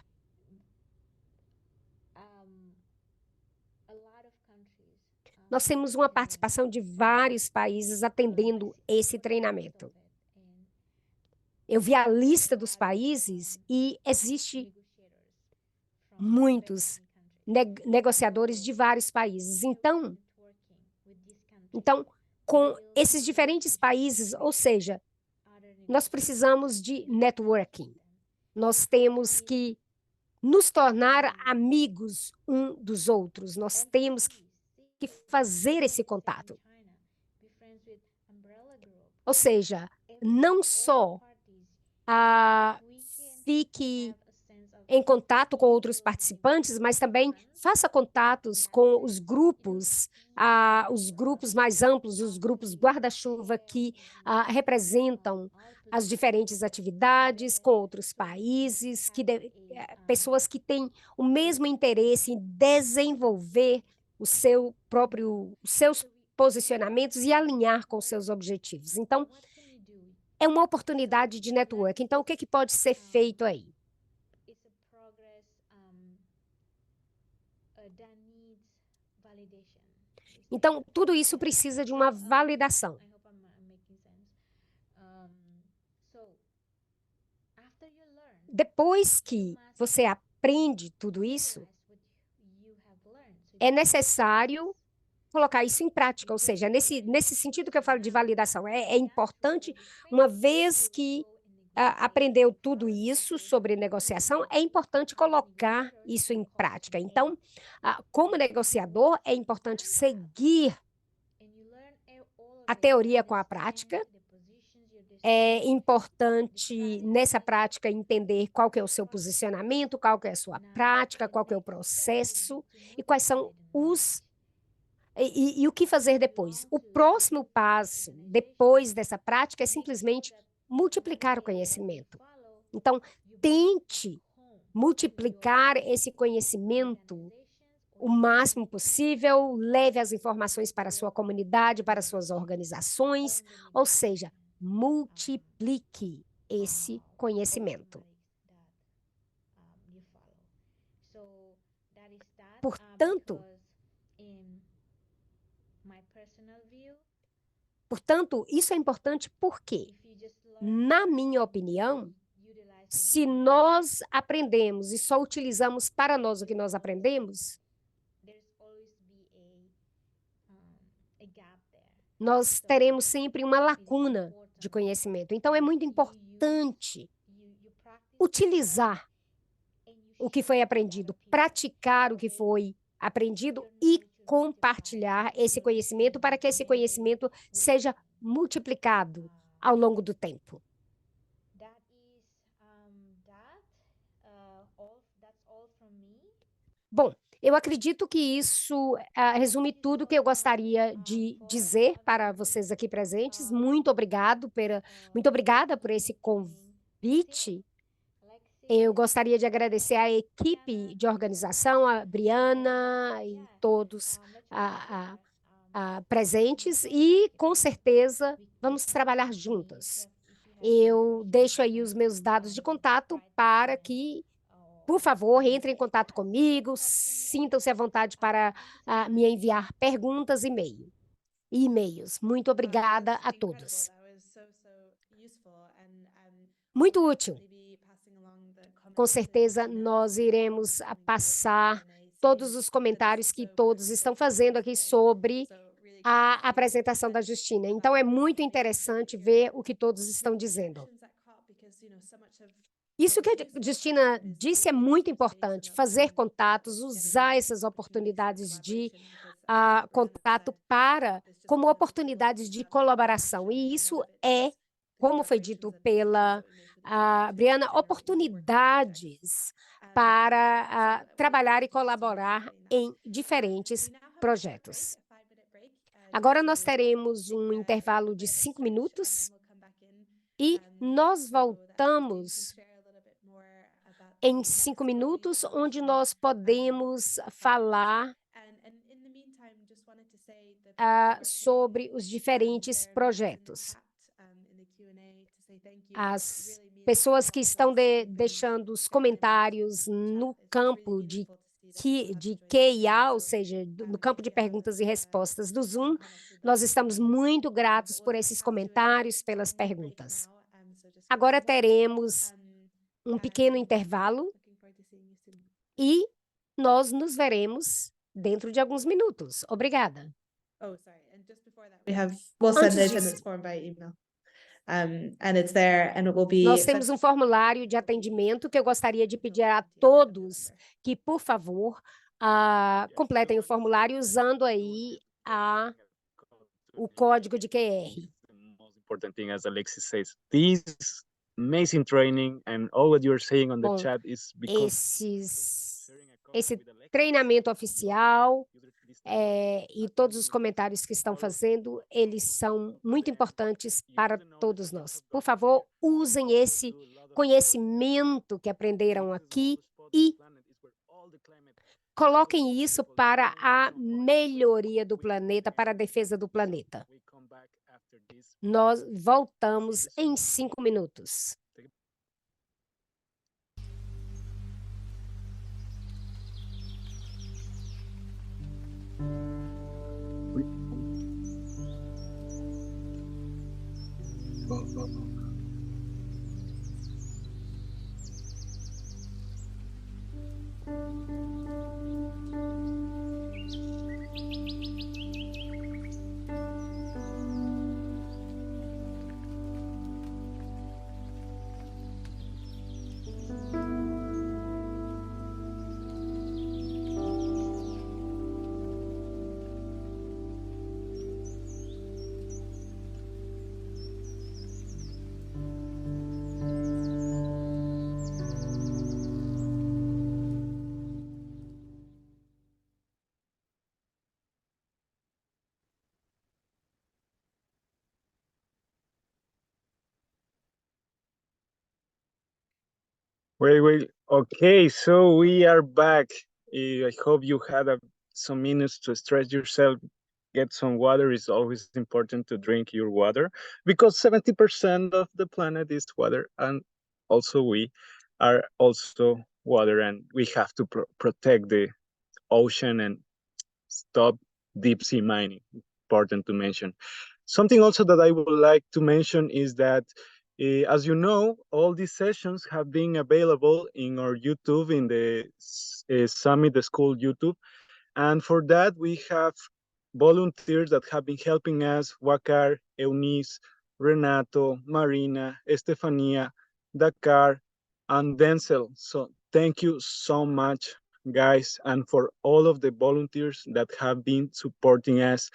Speaker 3: Nós temos uma participação de vários países atendendo esse treinamento. Eu vi a lista dos países e existe muitos negociadores de vários países. Então, com esses diferentes países, ou seja, nós precisamos de networking. Nós temos que nos tornar amigos um dos outros. Nós temos que fazer esse contato. Ou seja, não só fique em contato com outros participantes, mas também faça contatos com os grupos mais amplos, os grupos guarda-chuva que representam as diferentes atividades com outros países, pessoas que têm o mesmo interesse em desenvolver os seus posicionamentos e alinhar com seus objetivos. Então, é uma oportunidade de network. Então, o que pode ser feito aí? Então, tudo isso precisa de uma validação. Depois que você aprende tudo isso, é necessário colocar isso em prática, ou seja, nesse sentido que eu falo de validação, é importante, uma vez que aprendeu tudo isso sobre negociação, é importante colocar isso em prática. Então, como negociador, é importante seguir a teoria com a prática. É importante, nessa prática, entender qual que é o seu posicionamento, qual que é a sua prática, qual que é o processo e quais são e o que fazer depois. O próximo passo, depois dessa prática, é simplesmente multiplicar o conhecimento. Então, tente multiplicar esse conhecimento o máximo possível, leve as informações para a sua comunidade, para as suas organizações, ou seja, multiplique esse conhecimento. Portanto, isso é importante porque, na minha opinião, se nós aprendemos e só utilizamos para nós o que nós aprendemos, nós teremos sempre uma lacuna de conhecimento. Então, é muito importante utilizar o que foi aprendido, praticar o que foi aprendido e compartilhar esse conhecimento para que esse conhecimento seja multiplicado ao longo do tempo. Bom, eu acredito que isso resume tudo que eu gostaria de dizer para vocês aqui presentes. Muito obrigada por esse convite. Eu gostaria de agradecer à equipe de organização, a Briana e todos presentes e, com certeza, vamos trabalhar juntas. Eu deixo aí os meus dados de contato para que, por favor, entrem em contato comigo, sintam-se à vontade para me enviar perguntas e e-mail. e e-mails. Muito obrigada a todos. Muito útil. Com certeza, nós iremos passar todos os comentários que todos estão fazendo aqui sobre a apresentação da Justina. Então, é muito interessante ver o que todos estão dizendo. Isso que a Justina disse é muito importante, fazer contatos, usar essas oportunidades de contato como oportunidades de colaboração. E isso é, como foi dito pela Briana, oportunidades para trabalhar e colaborar em diferentes projetos. Agora nós teremos um intervalo de 5 minutos e nós voltamos em 5 minutos, onde nós podemos falar sobre os diferentes projetos. As pessoas que estão deixando os comentários no campo de Q&A, ou seja, no campo de perguntas e respostas do Zoom, nós estamos muito gratos por esses comentários, pelas perguntas. Agora teremos um pequeno intervalo e nós nos veremos dentro de alguns minutos. Obrigada.
Speaker 2: We'll send the
Speaker 3: Antes disso,
Speaker 2: attendance form by email. And it's there and it will be
Speaker 3: nós temos um formulário de atendimento que eu gostaria de pedir a todos que, por favor, completem o formulário usando aí o código de QR.
Speaker 1: The most important thing, as Alexis says, this amazing training and all what you're saying on the
Speaker 3: Bom,
Speaker 1: chat is because
Speaker 3: esse treinamento oficial e todos os comentários que estão fazendo, eles são muito importantes para todos nós. Por favor, usem esse conhecimento que aprenderam aqui e coloquem isso para a melhoria do planeta, para a defesa do planeta. Nós voltamos em 5 minutos.
Speaker 1: Wait. Okay, so we are back. I hope you had some minutes to stretch yourself, get some water. It's always important to drink your water because 70% of the planet is water, and also we are also water, and we have to protect the ocean and stop deep sea mining. Important to mention. Something also that I would like to mention is that as you know, all these sessions have been available in our YouTube, in the Summit School YouTube. And for that, we have volunteers that have been helping us: Wakar, Eunice, Renato, Marina, Estefania, Dakar, and Denzel. So thank you so much, guys, and for all of the volunteers that have been supporting us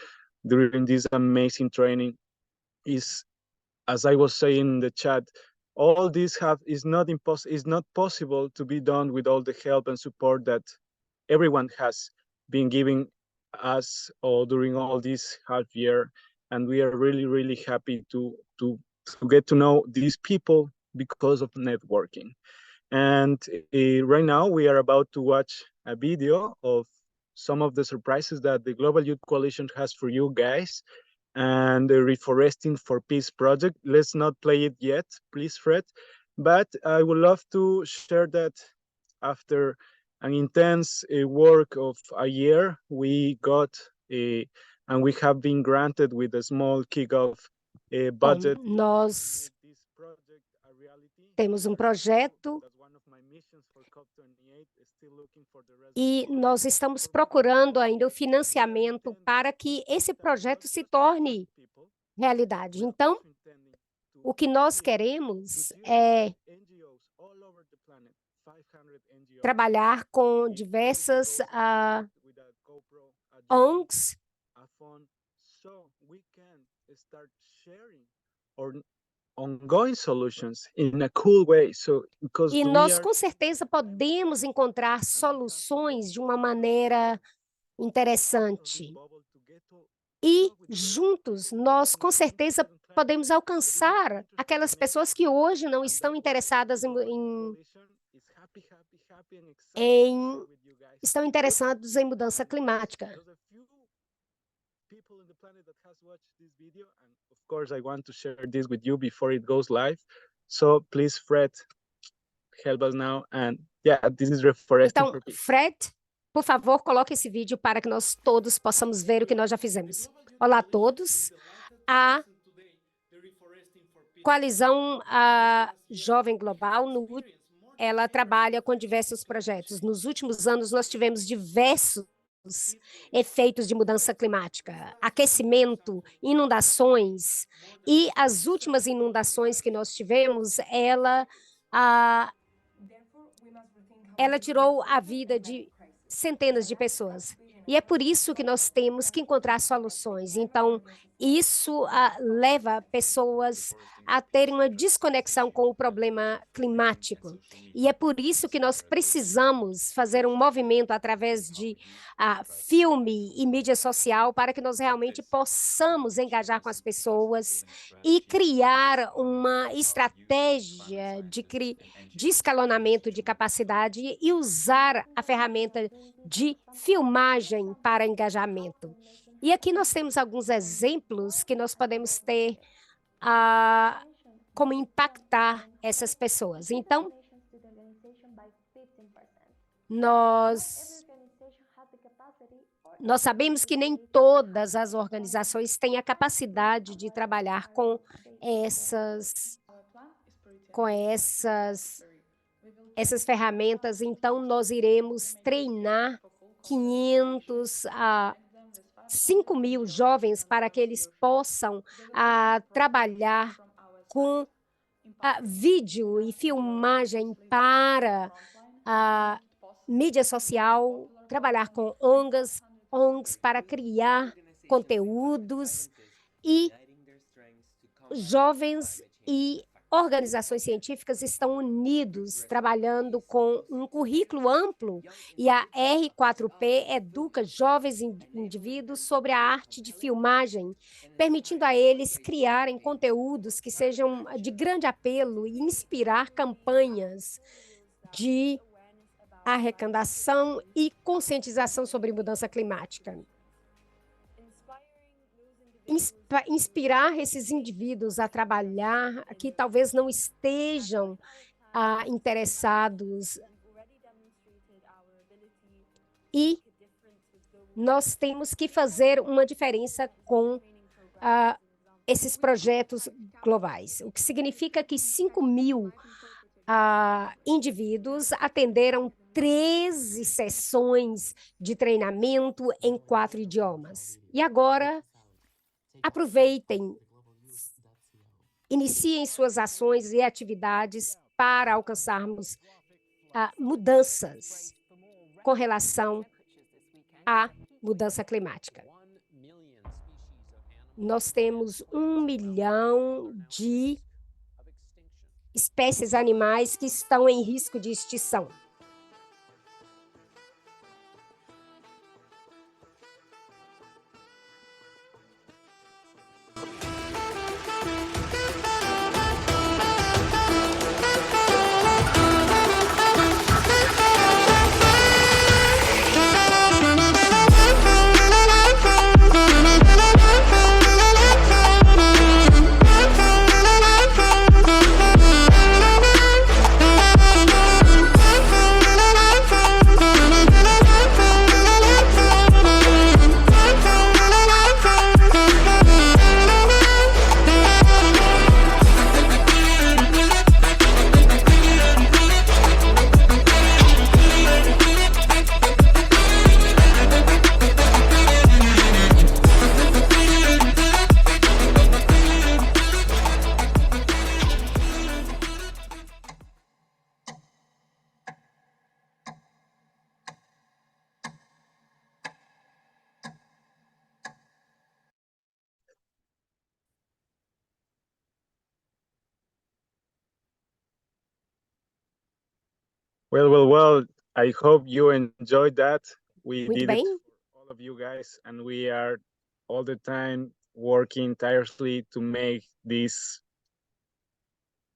Speaker 1: during this amazing training. As I was saying in the chat, all this is not possible to be done with all the help and support that everyone has been giving us during all this half year. And we are really, really happy to get to know these people because of networking. And right now we are about to watch a video of some of the surprises that the Global Youth Coalition has for you guys, and the Reforesting for Peace project. Let's not play it yet, please, Fred. But I would love to share that after an intense work of a year, we got and we have been granted with a small kickoff
Speaker 3: Bom,
Speaker 1: budget.
Speaker 3: nós
Speaker 1: Make this project a reality.
Speaker 3: temos um projeto
Speaker 1: That's one of my missions for COP28, is still looking for the rest
Speaker 3: e nós estamos procurando ainda o financiamento para que esse projeto se torne realidade. Então, o que nós queremos é trabalhar com diversas ONGs
Speaker 1: ongoing solutions in a cool way. So, because
Speaker 3: e
Speaker 1: we
Speaker 3: nós
Speaker 1: are
Speaker 3: com certeza podemos encontrar soluções de uma maneira interessante. E juntos nós com certeza podemos alcançar aquelas pessoas que hoje não estão interessadas estão interessados em mudança climática.
Speaker 1: people on the planet that has watched this video, and of course I want to share this with you before it goes live. So please, Fred, help us now. And yeah, this is reforesting
Speaker 3: Então,
Speaker 1: for peace.
Speaker 3: Fred, por favor, coloque esse vídeo para que nós todos possamos ver o que nós já fizemos. Olá a todos. A Coalizão Jovem Global, ela trabalha com diversos projetos. Nos últimos anos, nós tivemos diversos efeitos de mudança climática, aquecimento, inundações, e as últimas inundações que nós tivemos, ela tirou a vida de centenas de pessoas. E é por isso que nós temos que encontrar soluções. Então, isso leva pessoas a terem uma desconexão com o problema climático. E é por isso que nós precisamos fazer um movimento através de filme e mídia social para que nós realmente possamos engajar com as pessoas e criar uma estratégia de escalonamento de capacidade e usar a ferramenta de filmagem para engajamento. E aqui nós temos alguns exemplos que nós podemos ter como impactar essas pessoas. Então, nós sabemos que nem todas as organizações têm a capacidade de trabalhar com essas ferramentas. Então, nós iremos treinar 5.000 jovens para que eles possam trabalhar com vídeo e filmagem para mídia social, trabalhar com ONGs para criar conteúdos, e jovens e organizações científicas estão unidos, trabalhando com um currículo amplo, e a R4P educa jovens indivíduos sobre a arte de filmagem, permitindo a eles criarem conteúdos que sejam de grande apelo e inspirar campanhas de arrecadação e conscientização sobre mudança climática. Inspirar esses indivíduos a trabalhar que talvez não estejam interessados. E nós temos que fazer uma diferença com esses projetos globais, o que significa que 5.000 indivíduos atenderam 13 sessões de treinamento em 4 idiomas. E agora, aproveitem, iniciem suas ações e atividades para alcançarmos mudanças com relação à mudança climática. Nós temos 1 milhão de espécies animais que estão em risco de extinção.
Speaker 1: Well. I hope you enjoyed that. We
Speaker 3: Muito
Speaker 1: did
Speaker 3: bem.
Speaker 1: it for all of you guys, and we are all the time working tirelessly to make this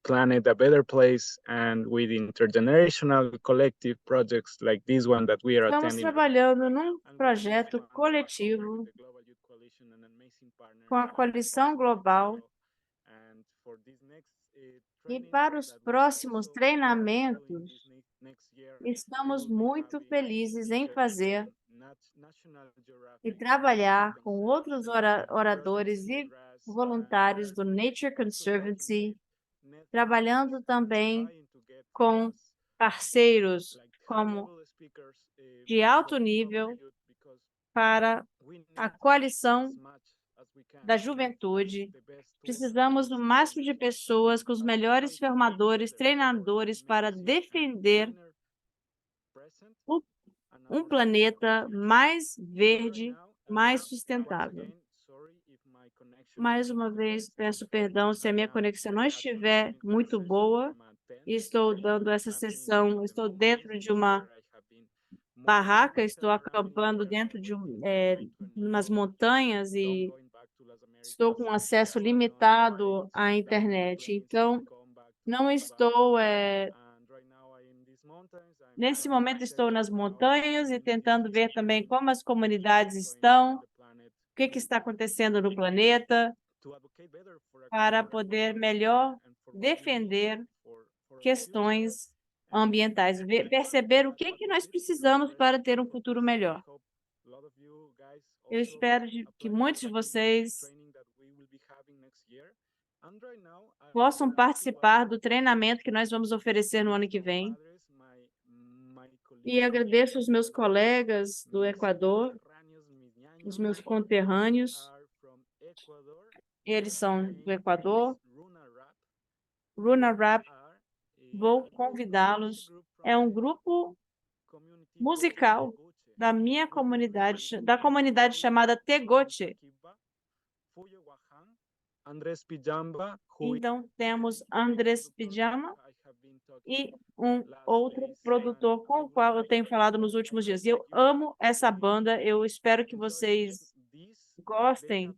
Speaker 1: planet a better place, and with intergenerational collective projects like this one that we are
Speaker 5: Estamos
Speaker 1: attending.
Speaker 5: trabalhando num projeto coletivo com a Coalição Global. E para os próximos treinamentos, estamos muito felizes em fazer e trabalhar com outros oradores e voluntários do Nature Conservancy, trabalhando também com parceiros como de alto nível para a coalição da juventude. Precisamos do máximo de pessoas com os melhores formadores, treinadores para defender um planeta mais verde, mais sustentável. Mais uma vez, peço perdão se a minha conexão não estiver muito boa. Estou dando essa sessão, estou dentro de uma barraca, estou acampando dentro de umas montanhas e estou com acesso limitado à internet. Então, não estou... Nesse momento, estou nas montanhas e tentando ver também como as comunidades estão, o que está acontecendo no planeta, para poder melhor defender questões ambientais, perceber o que nós precisamos para ter um futuro melhor. Eu espero que muitos de vocês possam participar do treinamento que nós vamos oferecer no ano que vem. E agradeço os meus colegas do Equador, os meus conterrâneos. Eles são do Equador. Runa Rap, vou convidá-los. É um grupo musical da minha comunidade, da comunidade chamada Tegoche. Então, temos Andrés Pijama e um outro produtor com o qual eu tenho falado nos últimos dias. Eu amo essa banda, eu espero que vocês gostem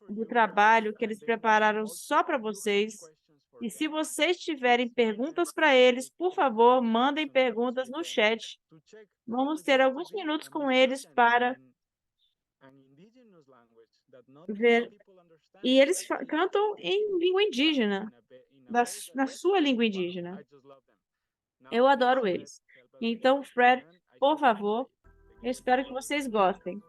Speaker 5: do trabalho que eles prepararam só para vocês. E se vocês tiverem perguntas para eles, por favor, mandem perguntas no chat. Vamos ter alguns minutos com eles para ver. E eles cantam em língua indígena, na sua língua indígena. Eu adoro eles. Então, Fred, por favor, eu espero que vocês gostem.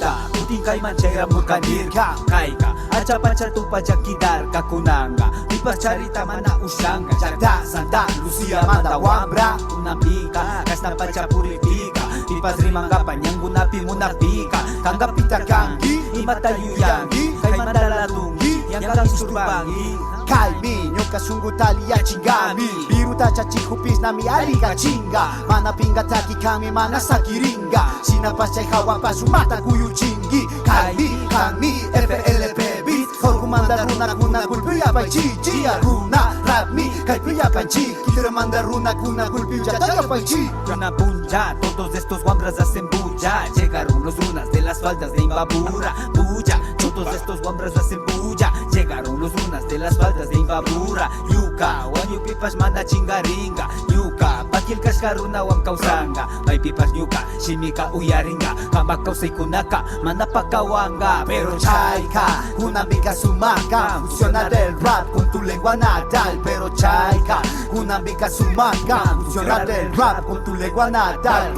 Speaker 6: Kita puting kay manchera mukanir ka kaika acha pacha tu pacha kidar ka kunanga lipas charita mana usanga jagda santa lucia manda wambra unapika kasna pacha politika lipas rimanga panyangu napi munapika kanggapita kangi imatayu yangi kay mandala tungi yang kang surbangi
Speaker 7: Kalmi, nyoka sungutali ya chingami Biru tacha chikupis nami alika chinga Mana pinga taki kami mana sakiringa Sinapasay hawa pasumata kuyu chingi Kalmi, kami, FLP beat Kau kumanda runa kuna kulpiya pa chi Runa, rap mi, kalpiya pa chi Kitira manda runa kuna kulpiya tayo pa chi
Speaker 6: Una punja, todos estos guambras hacen bulla Llegaron los runas de las faldas de Imbabura Bulla, todos estos guambras hacen bulla Llegaron los runas de las faldas de Imbabura Yuka, wanyu pipas mana chingaringa Yuka, bakil kaskaruna wam kausanga May pipas yuka, shimika uyaringa Kambak kausay kunaka, mana pakawanga
Speaker 7: Pero chaika, una mica sumaca Funciona del rap con tu lengua natal Pero chaika, una mica sumaca Funciona del rap con tu lengua natal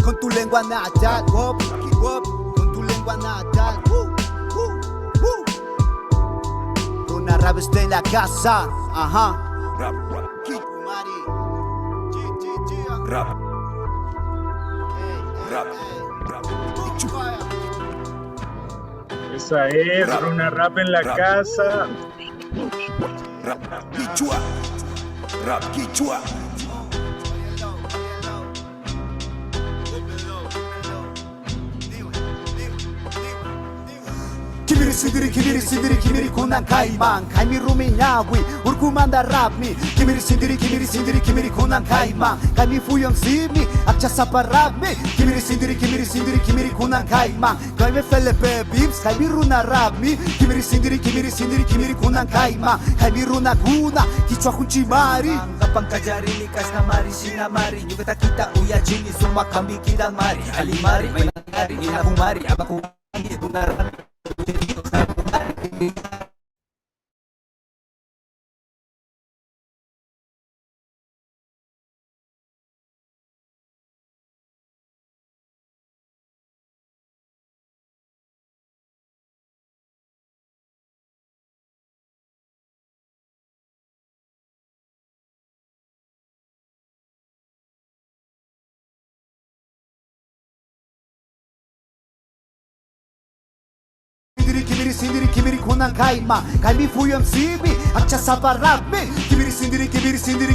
Speaker 7: Con tu lengua natal Con tu lengua natal Runa Rap está en la casa Ajá
Speaker 6: Rap,
Speaker 7: Kikumari
Speaker 6: rap, rap,
Speaker 1: Esa es Runa Rap en la casa.
Speaker 6: rap, Quichua, rap, Quichua.
Speaker 7: sindiri kimiri kunan kaiman Kaimi rumi nyawi urkumanda rapmi Kimiri sindiri kimiri kunan kaiman Kaimi fuyong simi akcha sapa rapmi Kimiri sindiri kimiri kunan kaiman Kaimi felepe bims kaimi runa rapmi Kimiri sindiri kimiri kunan kaiman Kaimi runa kuna kichwa kunchimari
Speaker 6: Kapang kajari likas na mari sinamari Yung kita uya jini sumakambi kidang mari Alimari may nangyari inakumari Abang kumari bunarami
Speaker 7: Kimiri kunan kaima Kaimi fuyam simi akcha sapa rapmi Kimiri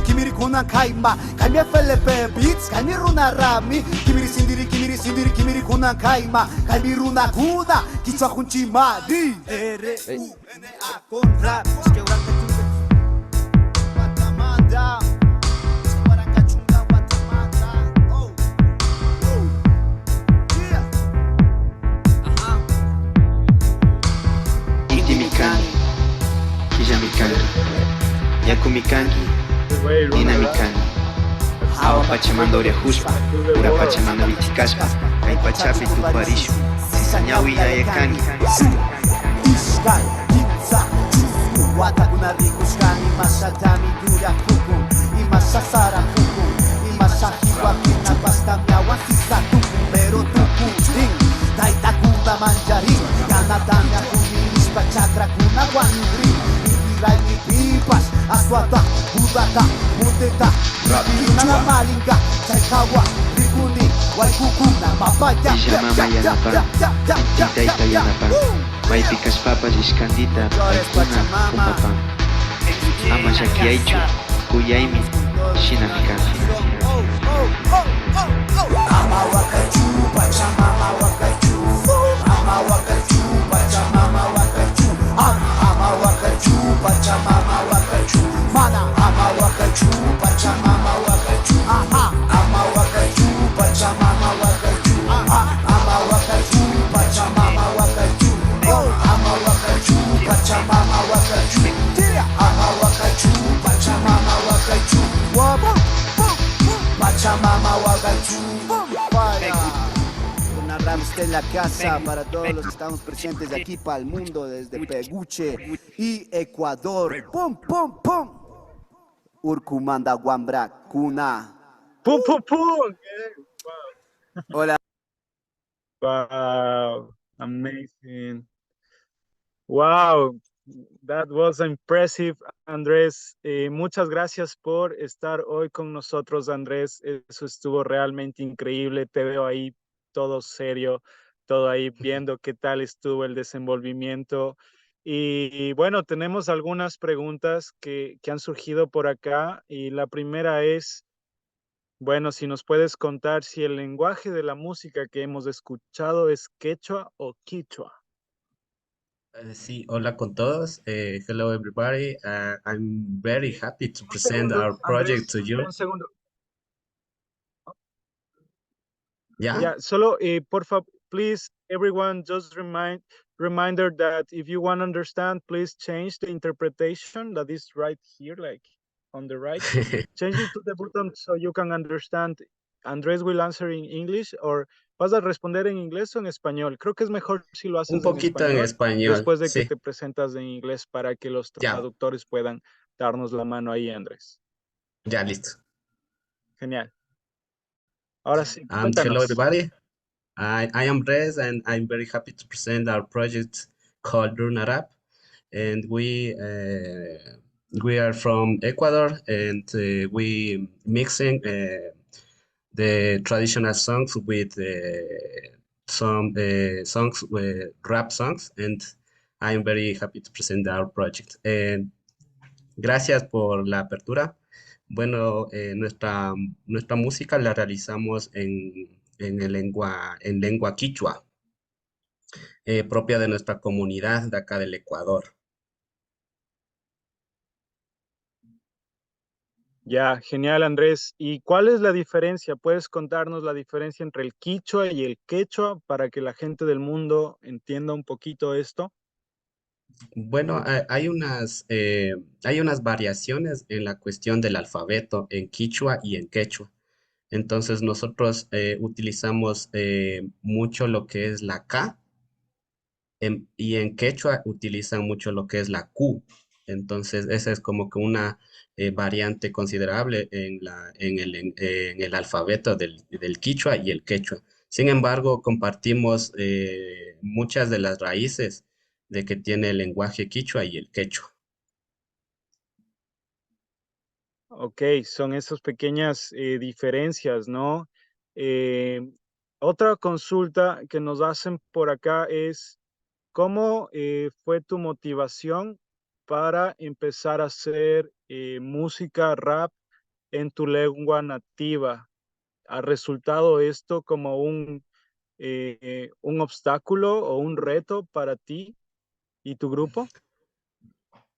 Speaker 7: kimiri kunan kaima Kaimi felepe beats kaimi runa rami Kimiri kimiri kunan kaima Kaimi runa kuna kichwa kunchimadi R-U-N-A con rap Es que orang kachunga Guatemala Es que orang kachunga Guatemala Oh Yeah
Speaker 8: Mikangi, Kija Mikangi, Yaku Mikangi, Nina Mikangi, Awa Pachamandoria Huspa, Ura Pachamana Vitikaspa, Kai Pachapi Tuparishu, Sisanyawi Ayakangi.
Speaker 7: Ishkai, Kimsa, Chusku, Watakuna Rikuskani, Masatami Dura Kuku, Imasasara Kuku, Imasahiwa Kina Bastamyawa Sisa Tuku, Pero Tuku, Ding, Taitakunda Manjarin, Yanatanya Kumiris Pachakra Kuna Wanuri, Ikirai ni Pipas, Aswata, Budata, Muteta, Rabina Malinga, Chaikawa, Rikuni, Waikukuna, Mapaya,
Speaker 8: Pijama Yanapa, Itaita Yanapa, Maipikas Papas Iskandita, Paikuna, Pumapam, Amasaki Aichu, Kuyaimi, Shina Mikangi.
Speaker 7: Mama Wakachu, Pachamama Wakachu, Mama Wakachu, Pachamama Wakachu, Mama Wakachu, Pachamama Wakachu, Mana, Mama Wakachu, Pachamama Wakachu, Mama Wakachu, Pachamama Wakachu, Mama Wakachu, Pachamama Wakachu, Mama Wakachu, Pachamama Wakachu, Mama Wakachu, Pachamama Wakachu, Pachamama Wakachu. Una Ramstel en la casa para todos los que estamos presentes de aquí para el mundo, desde Peguche y Ecuador. ¡Pum, pum, pum! Urcumanda Guambra, Cuna.
Speaker 1: ¡Pum, pum, pum!
Speaker 7: Hola.
Speaker 1: Wow, amazing. Wow, that was impressive, Andrés. Muchas gracias por estar hoy con nosotros, Andrés. Eso estuvo realmente increíble. Te veo ahí todo serio, todo ahí viendo qué tal estuvo el desenvolvimiento. Y bueno, tenemos algunas preguntas que han surgido por acá. Y la primera es, bueno, si nos puedes contar si el lenguaje de la música que hemos escuchado es quechua o quichua.
Speaker 9: Sí, hola con todos. Hello everybody. I'm very happy to present our project to you.
Speaker 1: Un segundo.
Speaker 9: Yeah.
Speaker 1: Yeah, solo, por favor, please, everyone, just reminder that if you want to understand, please change the interpretation that is right here, like on the right. Change it to the button so you can understand. Andrés will answer in English, or ¿vas a responder en inglés o en español? Creo que es mejor si lo haces
Speaker 9: Un poquito en español.
Speaker 1: después de que
Speaker 9: sí.
Speaker 1: te presentas en inglés para que los
Speaker 9: Ya.
Speaker 1: traductores puedan darnos la mano ahí, Andrés.
Speaker 9: Ya, listo.
Speaker 1: Genial. Ahora sí,
Speaker 9: Hello
Speaker 1: cuéntanos.
Speaker 9: everybody. I am Rez and I'm very happy to present our project called Runa Rap. And we are from Ecuador and we mixing the traditional songs with some songs, rap songs, and I'm very happy to present our project. Gracias por la apertura. Bueno, nuestra música la realizamos en lengua quichua. propia de nuestra comunidad de acá del Ecuador.
Speaker 1: Ya, genial, Andrés. ¿Y cuál es la diferencia? ¿Puedes contarnos la diferencia entre el quichua y el quechua para que la gente del mundo entienda un poquito esto?
Speaker 9: Bueno, hay unas variaciones en la cuestión del alfabeto en quichua y en quechua. Entonces nosotros utilizamos mucho lo que es la K y en quechua utilizan mucho lo que es la Q. Entonces esa es como que una variante considerable en el alfabeto del quichua y el quechua. Sin embargo, compartimos muchas de las raíces de que tiene el lenguaje quichua y el quechua.
Speaker 1: Ok, son esas pequeñas diferencias, ¿no? Eh, Otra consulta que nos hacen por acá es, ¿cómo fue tu motivación para empezar a hacer música rap en tu lengua nativa? ¿Ha resultado esto como un obstáculo o un reto para ti y tu grupo?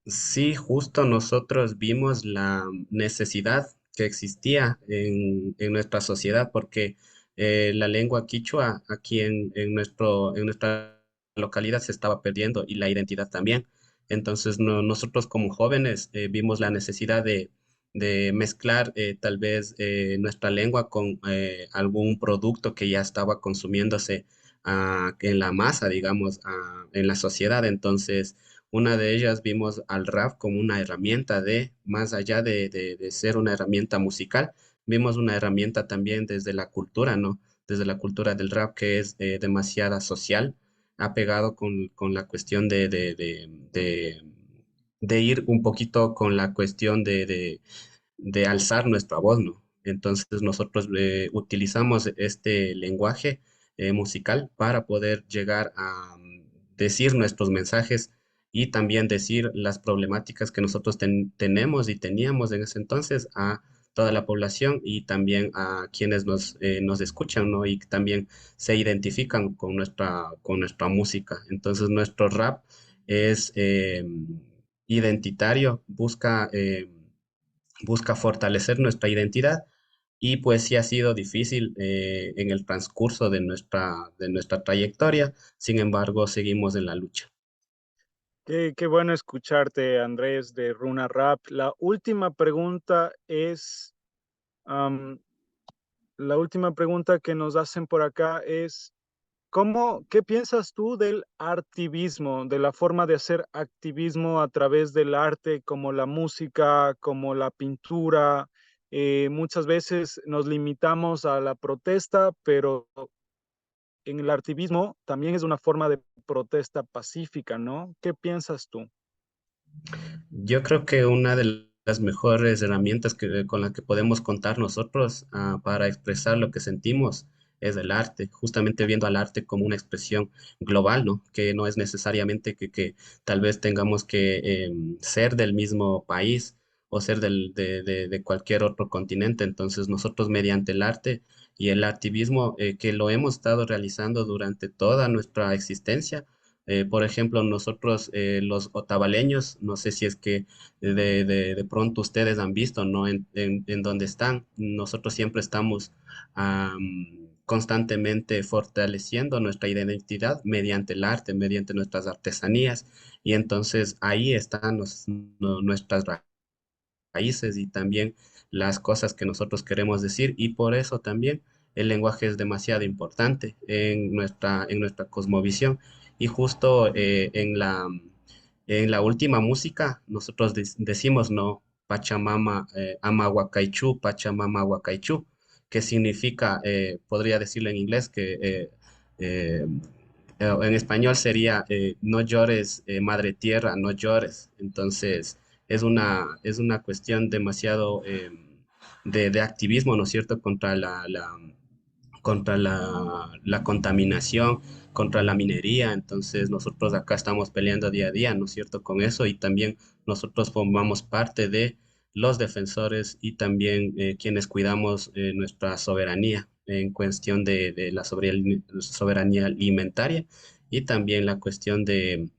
Speaker 9: Sí, justo nosotros vimos la necesidad que existía en nuestra sociedad porque la lengua quichua aquí en nuestra localidad se estaba perdiendo y la identidad también. Entonces nosotros como jóvenes vimos la necesidad de mezclar tal vez nuestra lengua con algún producto que ya estaba consumiéndose en la masa, digamos, en la sociedad. Entonces una de ellas vimos al rap como una herramienta más allá de ser una herramienta musical, vimos una herramienta también desde la cultura, ¿no? Desde la cultura del rap que es demasiada social, ha pegado con la cuestión de ir un poquito con la cuestión de alzar nuestra voz, ¿no? Entonces nosotros utilizamos este lenguaje musical para poder llegar a decir nuestros mensajes y también decir las problemáticas que nosotros tenemos y teníamos en ese entonces a toda la población y también a quienes nos escuchan, ¿no? Y también se identifican con nuestra música. Entonces nuestro rap es identitario, busca fortalecer nuestra identidad y pues sí ha sido difícil en el transcurso de nuestra trayectoria, sin embargo seguimos en la lucha.
Speaker 1: Qué bueno escucharte, Andrés, de Runa Rap. Am, la última pregunta que nos hacen por acá es, ¿qué piensas tú del artivismo, de la forma de hacer activismo a través del arte, como la música, como la pintura? Muchas veces nos limitamos a la protesta, pero en el activismo también es una forma de protesta pacífica, ¿no? ¿Qué piensas tú?
Speaker 9: Yo creo que una de las mejores herramientas con las que podemos contar nosotros para expresar lo que sentimos es el arte, justamente viendo al arte como una expresión global, ¿no? Que no es necesariamente que tal vez tengamos que ser del mismo país o ser de cualquier otro continente. Entonces nosotros mediante el arte y el activismo que lo hemos estado realizando durante toda nuestra existencia, por ejemplo, nosotros los otavaleños, no sé si es que de pronto ustedes han visto, ¿no? En donde están, nosotros siempre estamos constantemente fortaleciendo nuestra identidad mediante el arte, mediante nuestras artesanías, y entonces ahí están nuestras raíces y también las cosas que nosotros queremos decir, y por eso también el lenguaje es demasiado importante en nuestra cosmovisión. Y justo en la última música, nosotros decimos, ¿no? Pachamama, ama Huacaichú, Pachamama Huacaichú, que significa, podría decirlo en inglés, eh, en español sería, no llores, madre tierra, no llores. Entonces, es una cuestión demasiado de activismo, ¿no es cierto?, contra la contaminación, contra la minería. Entonces nosotros acá estamos peleando día a día, ¿no es cierto?, con eso, y también nosotros formamos parte de los defensores y también quienes cuidamos nuestra soberanía en cuestión de la soberanía alimentaria y también la cuestión de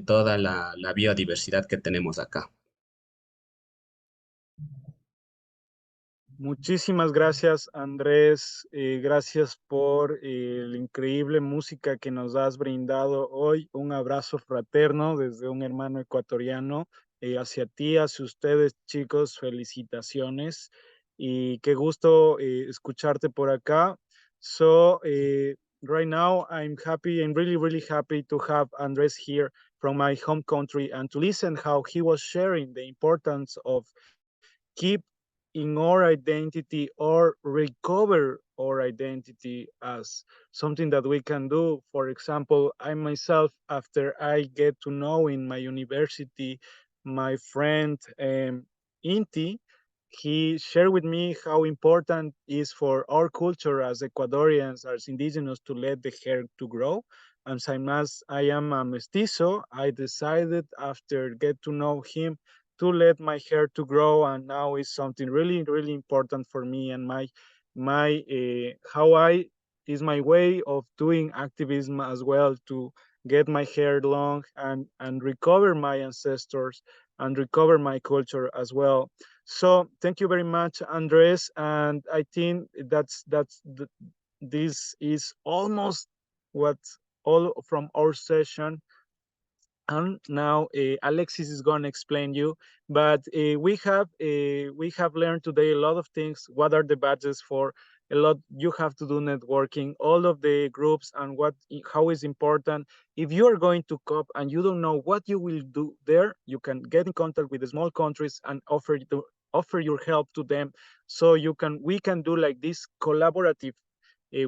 Speaker 9: toda la biodiversidad que tenemos acá.
Speaker 1: Muchísimas gracias, Andrés. Gracias por la increíble música que nos has brindado hoy. Un abrazo fraterno desde un hermano ecuatoriano hacia ti, hacia ustedes, chicos. Felicitaciones y qué gusto escucharte por acá. So, right now, I'm happy. I'm really, really happy to have Andrés here from my home country and to listen how he was sharing the importance of keep in our identity or recover our identity as something that we can do. For example, I myself, after I get to know in my university, my friend Inti, he shared with me how important is for our culture as Ecuadorians, as indigenous, to let the hair to grow. And as I am a mestizo, I decided after get to know him to let my hair to grow, and now is something really, really important for me, and my how I is my way of doing activism as well, to get my hair long and recover my ancestors and recover my culture as well. So thank you very much, Andres, and I think this is almost what all from our session. And now Alexis is going to explain you, but we have learned today a lot of things. What are the badges for? A lot you have to do networking, all of the groups, and how is important. If you are going to COP and you don't know what you will do there, you can get in contact with the small countries and offer your help to them, so we can do like this collaborative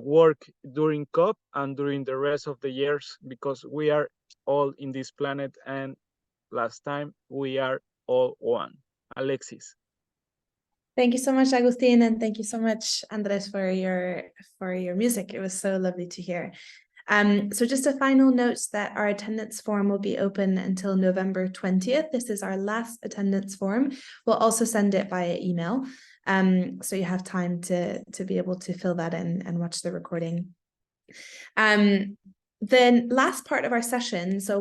Speaker 1: work during COP and during the rest of the years, because we are all in this planet, and last time we are all one. Alexis.
Speaker 2: Thank you so much, Agustin, and thank you so much, Andres, for your music. It was so lovely to hear. So just a final note that our attendance form will be open until November 20th. This is our last attendance form. We'll also send it via email. So you have time to be able to fill that in and watch the recording. The last part of our session, so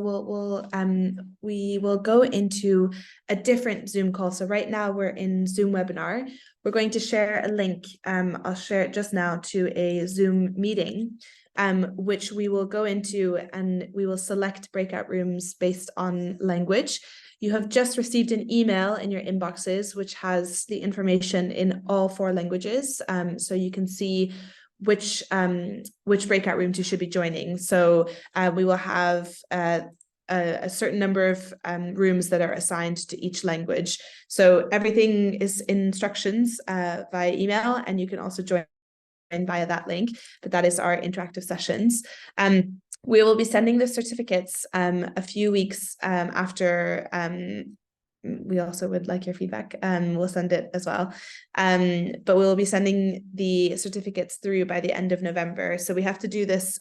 Speaker 2: we will go into a different Zoom call. So right now we're in Zoom webinar. We're going to share a link. I'll share it just now, to a Zoom meeting, which we will go into, and we will select breakout rooms based on language. You have just received an email in your inboxes, which has the information in all 4 languages. So you can see which breakout rooms you should be joining. So we will have a certain number of rooms that are assigned to each language. So everything is in instructions via email, and you can also join via that link, but that is our interactive sessions. We will be sending the certificates a few weeks after. We also would like your feedback. We'll send it as well. But we'll be sending the certificates through by the end of November. So we have to do this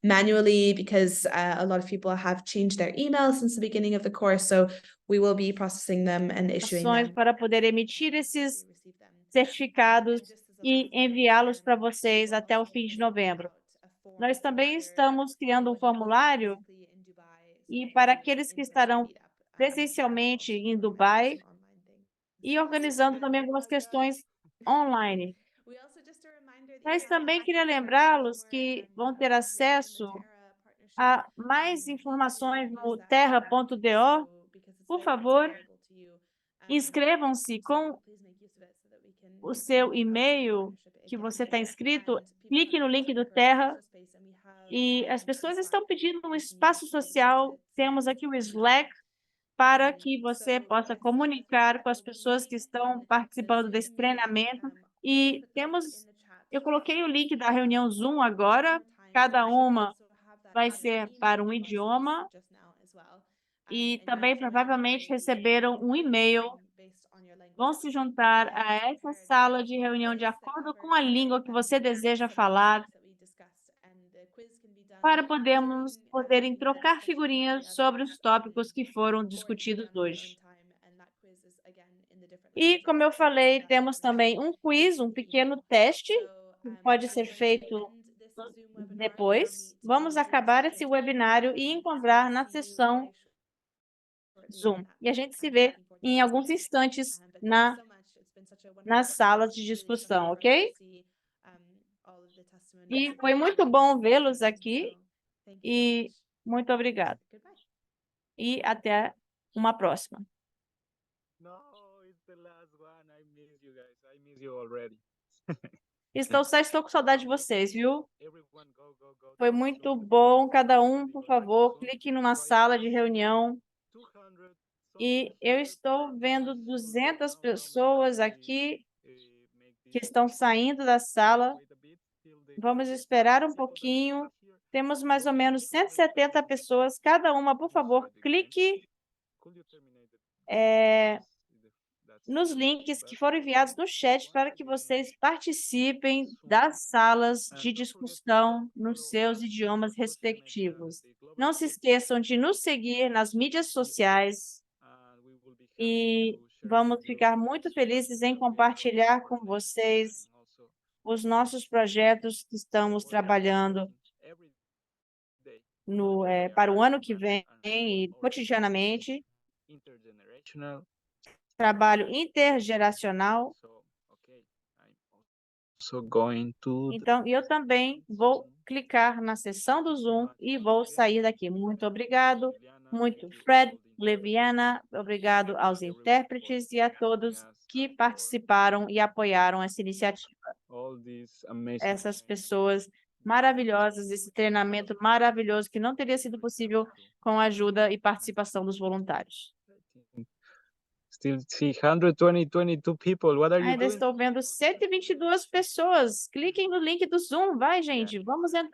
Speaker 2: manually, because a lot of people have changed their email since the beginning of the course. So we will be processing them and issuing them.
Speaker 5: Para poder emitir esses certificados e enviá-los para vocês até o fim de novembro. Nós também estamos criando um formulário, e para aqueles que estarão presencialmente em Dubai, e organizando também algumas questões online. Mas também queria lembrá-los que vão ter acesso a mais informações no terra.do. Por favor, inscrevam-se com o seu e-mail que você está inscrito, clique no link do Terra. E as pessoas estão pedindo um espaço social. Temos aqui o Slack para que você possa comunicar com as pessoas que estão participando desse treinamento. E eu coloquei o link da reunião Zoom agora. Cada uma vai ser para um idioma. E também provavelmente receberam um e-mail. Vão se juntar a essa sala de reunião de acordo com a língua que você deseja falar, para poderem trocar figurinhas sobre os tópicos que foram discutidos hoje. E, como eu falei, temos também um quiz, um pequeno teste, que pode ser feito Depois, vamos acabar esse webinário e encontrar na sessão Zoom. E a gente se vê em alguns instantes nas salas de discussão, ok? E foi muito bom vê-los aqui e muito obrigado. E até uma próxima.
Speaker 1: No, it's the last one. I miss you guys. I miss you already.
Speaker 5: Estou com saudade de vocês, viu?
Speaker 1: Everyone, go.
Speaker 5: Foi muito bom. Cada um, por favor, clique numa sala de reunião.
Speaker 1: 200
Speaker 5: E eu estou vendo 200 pessoas aqui que estão saindo da sala. Vamos esperar um pouquinho. Temos mais ou menos 170 pessoas. Cada uma, por favor, clique nos links que foram enviados no chat para que vocês participem das salas de discussão nos seus idiomas respectivos. Não se esqueçam de nos seguir nas mídias sociais e vamos ficar muito felizes em compartilhar com vocês os nossos projetos que estamos trabalhando para o ano que vem e cotidianamente. Trabalho intergeracional. Então, eu também vou clicar na sessão do Zoom e vou sair daqui. Muito obrigado, muito Fred, Leviana, obrigado aos intérpretes e a todos que participaram e apoiaram essa iniciativa. Essas pessoas maravilhosas, esse treinamento maravilhoso que não teria sido possível com a ajuda e participação dos voluntários.
Speaker 1: Still see 122 people. What are you
Speaker 5: Ainda
Speaker 1: doing?
Speaker 5: estou vendo 122 pessoas. Cliquem no link do Zoom. Vai, gente. Vamos entrar.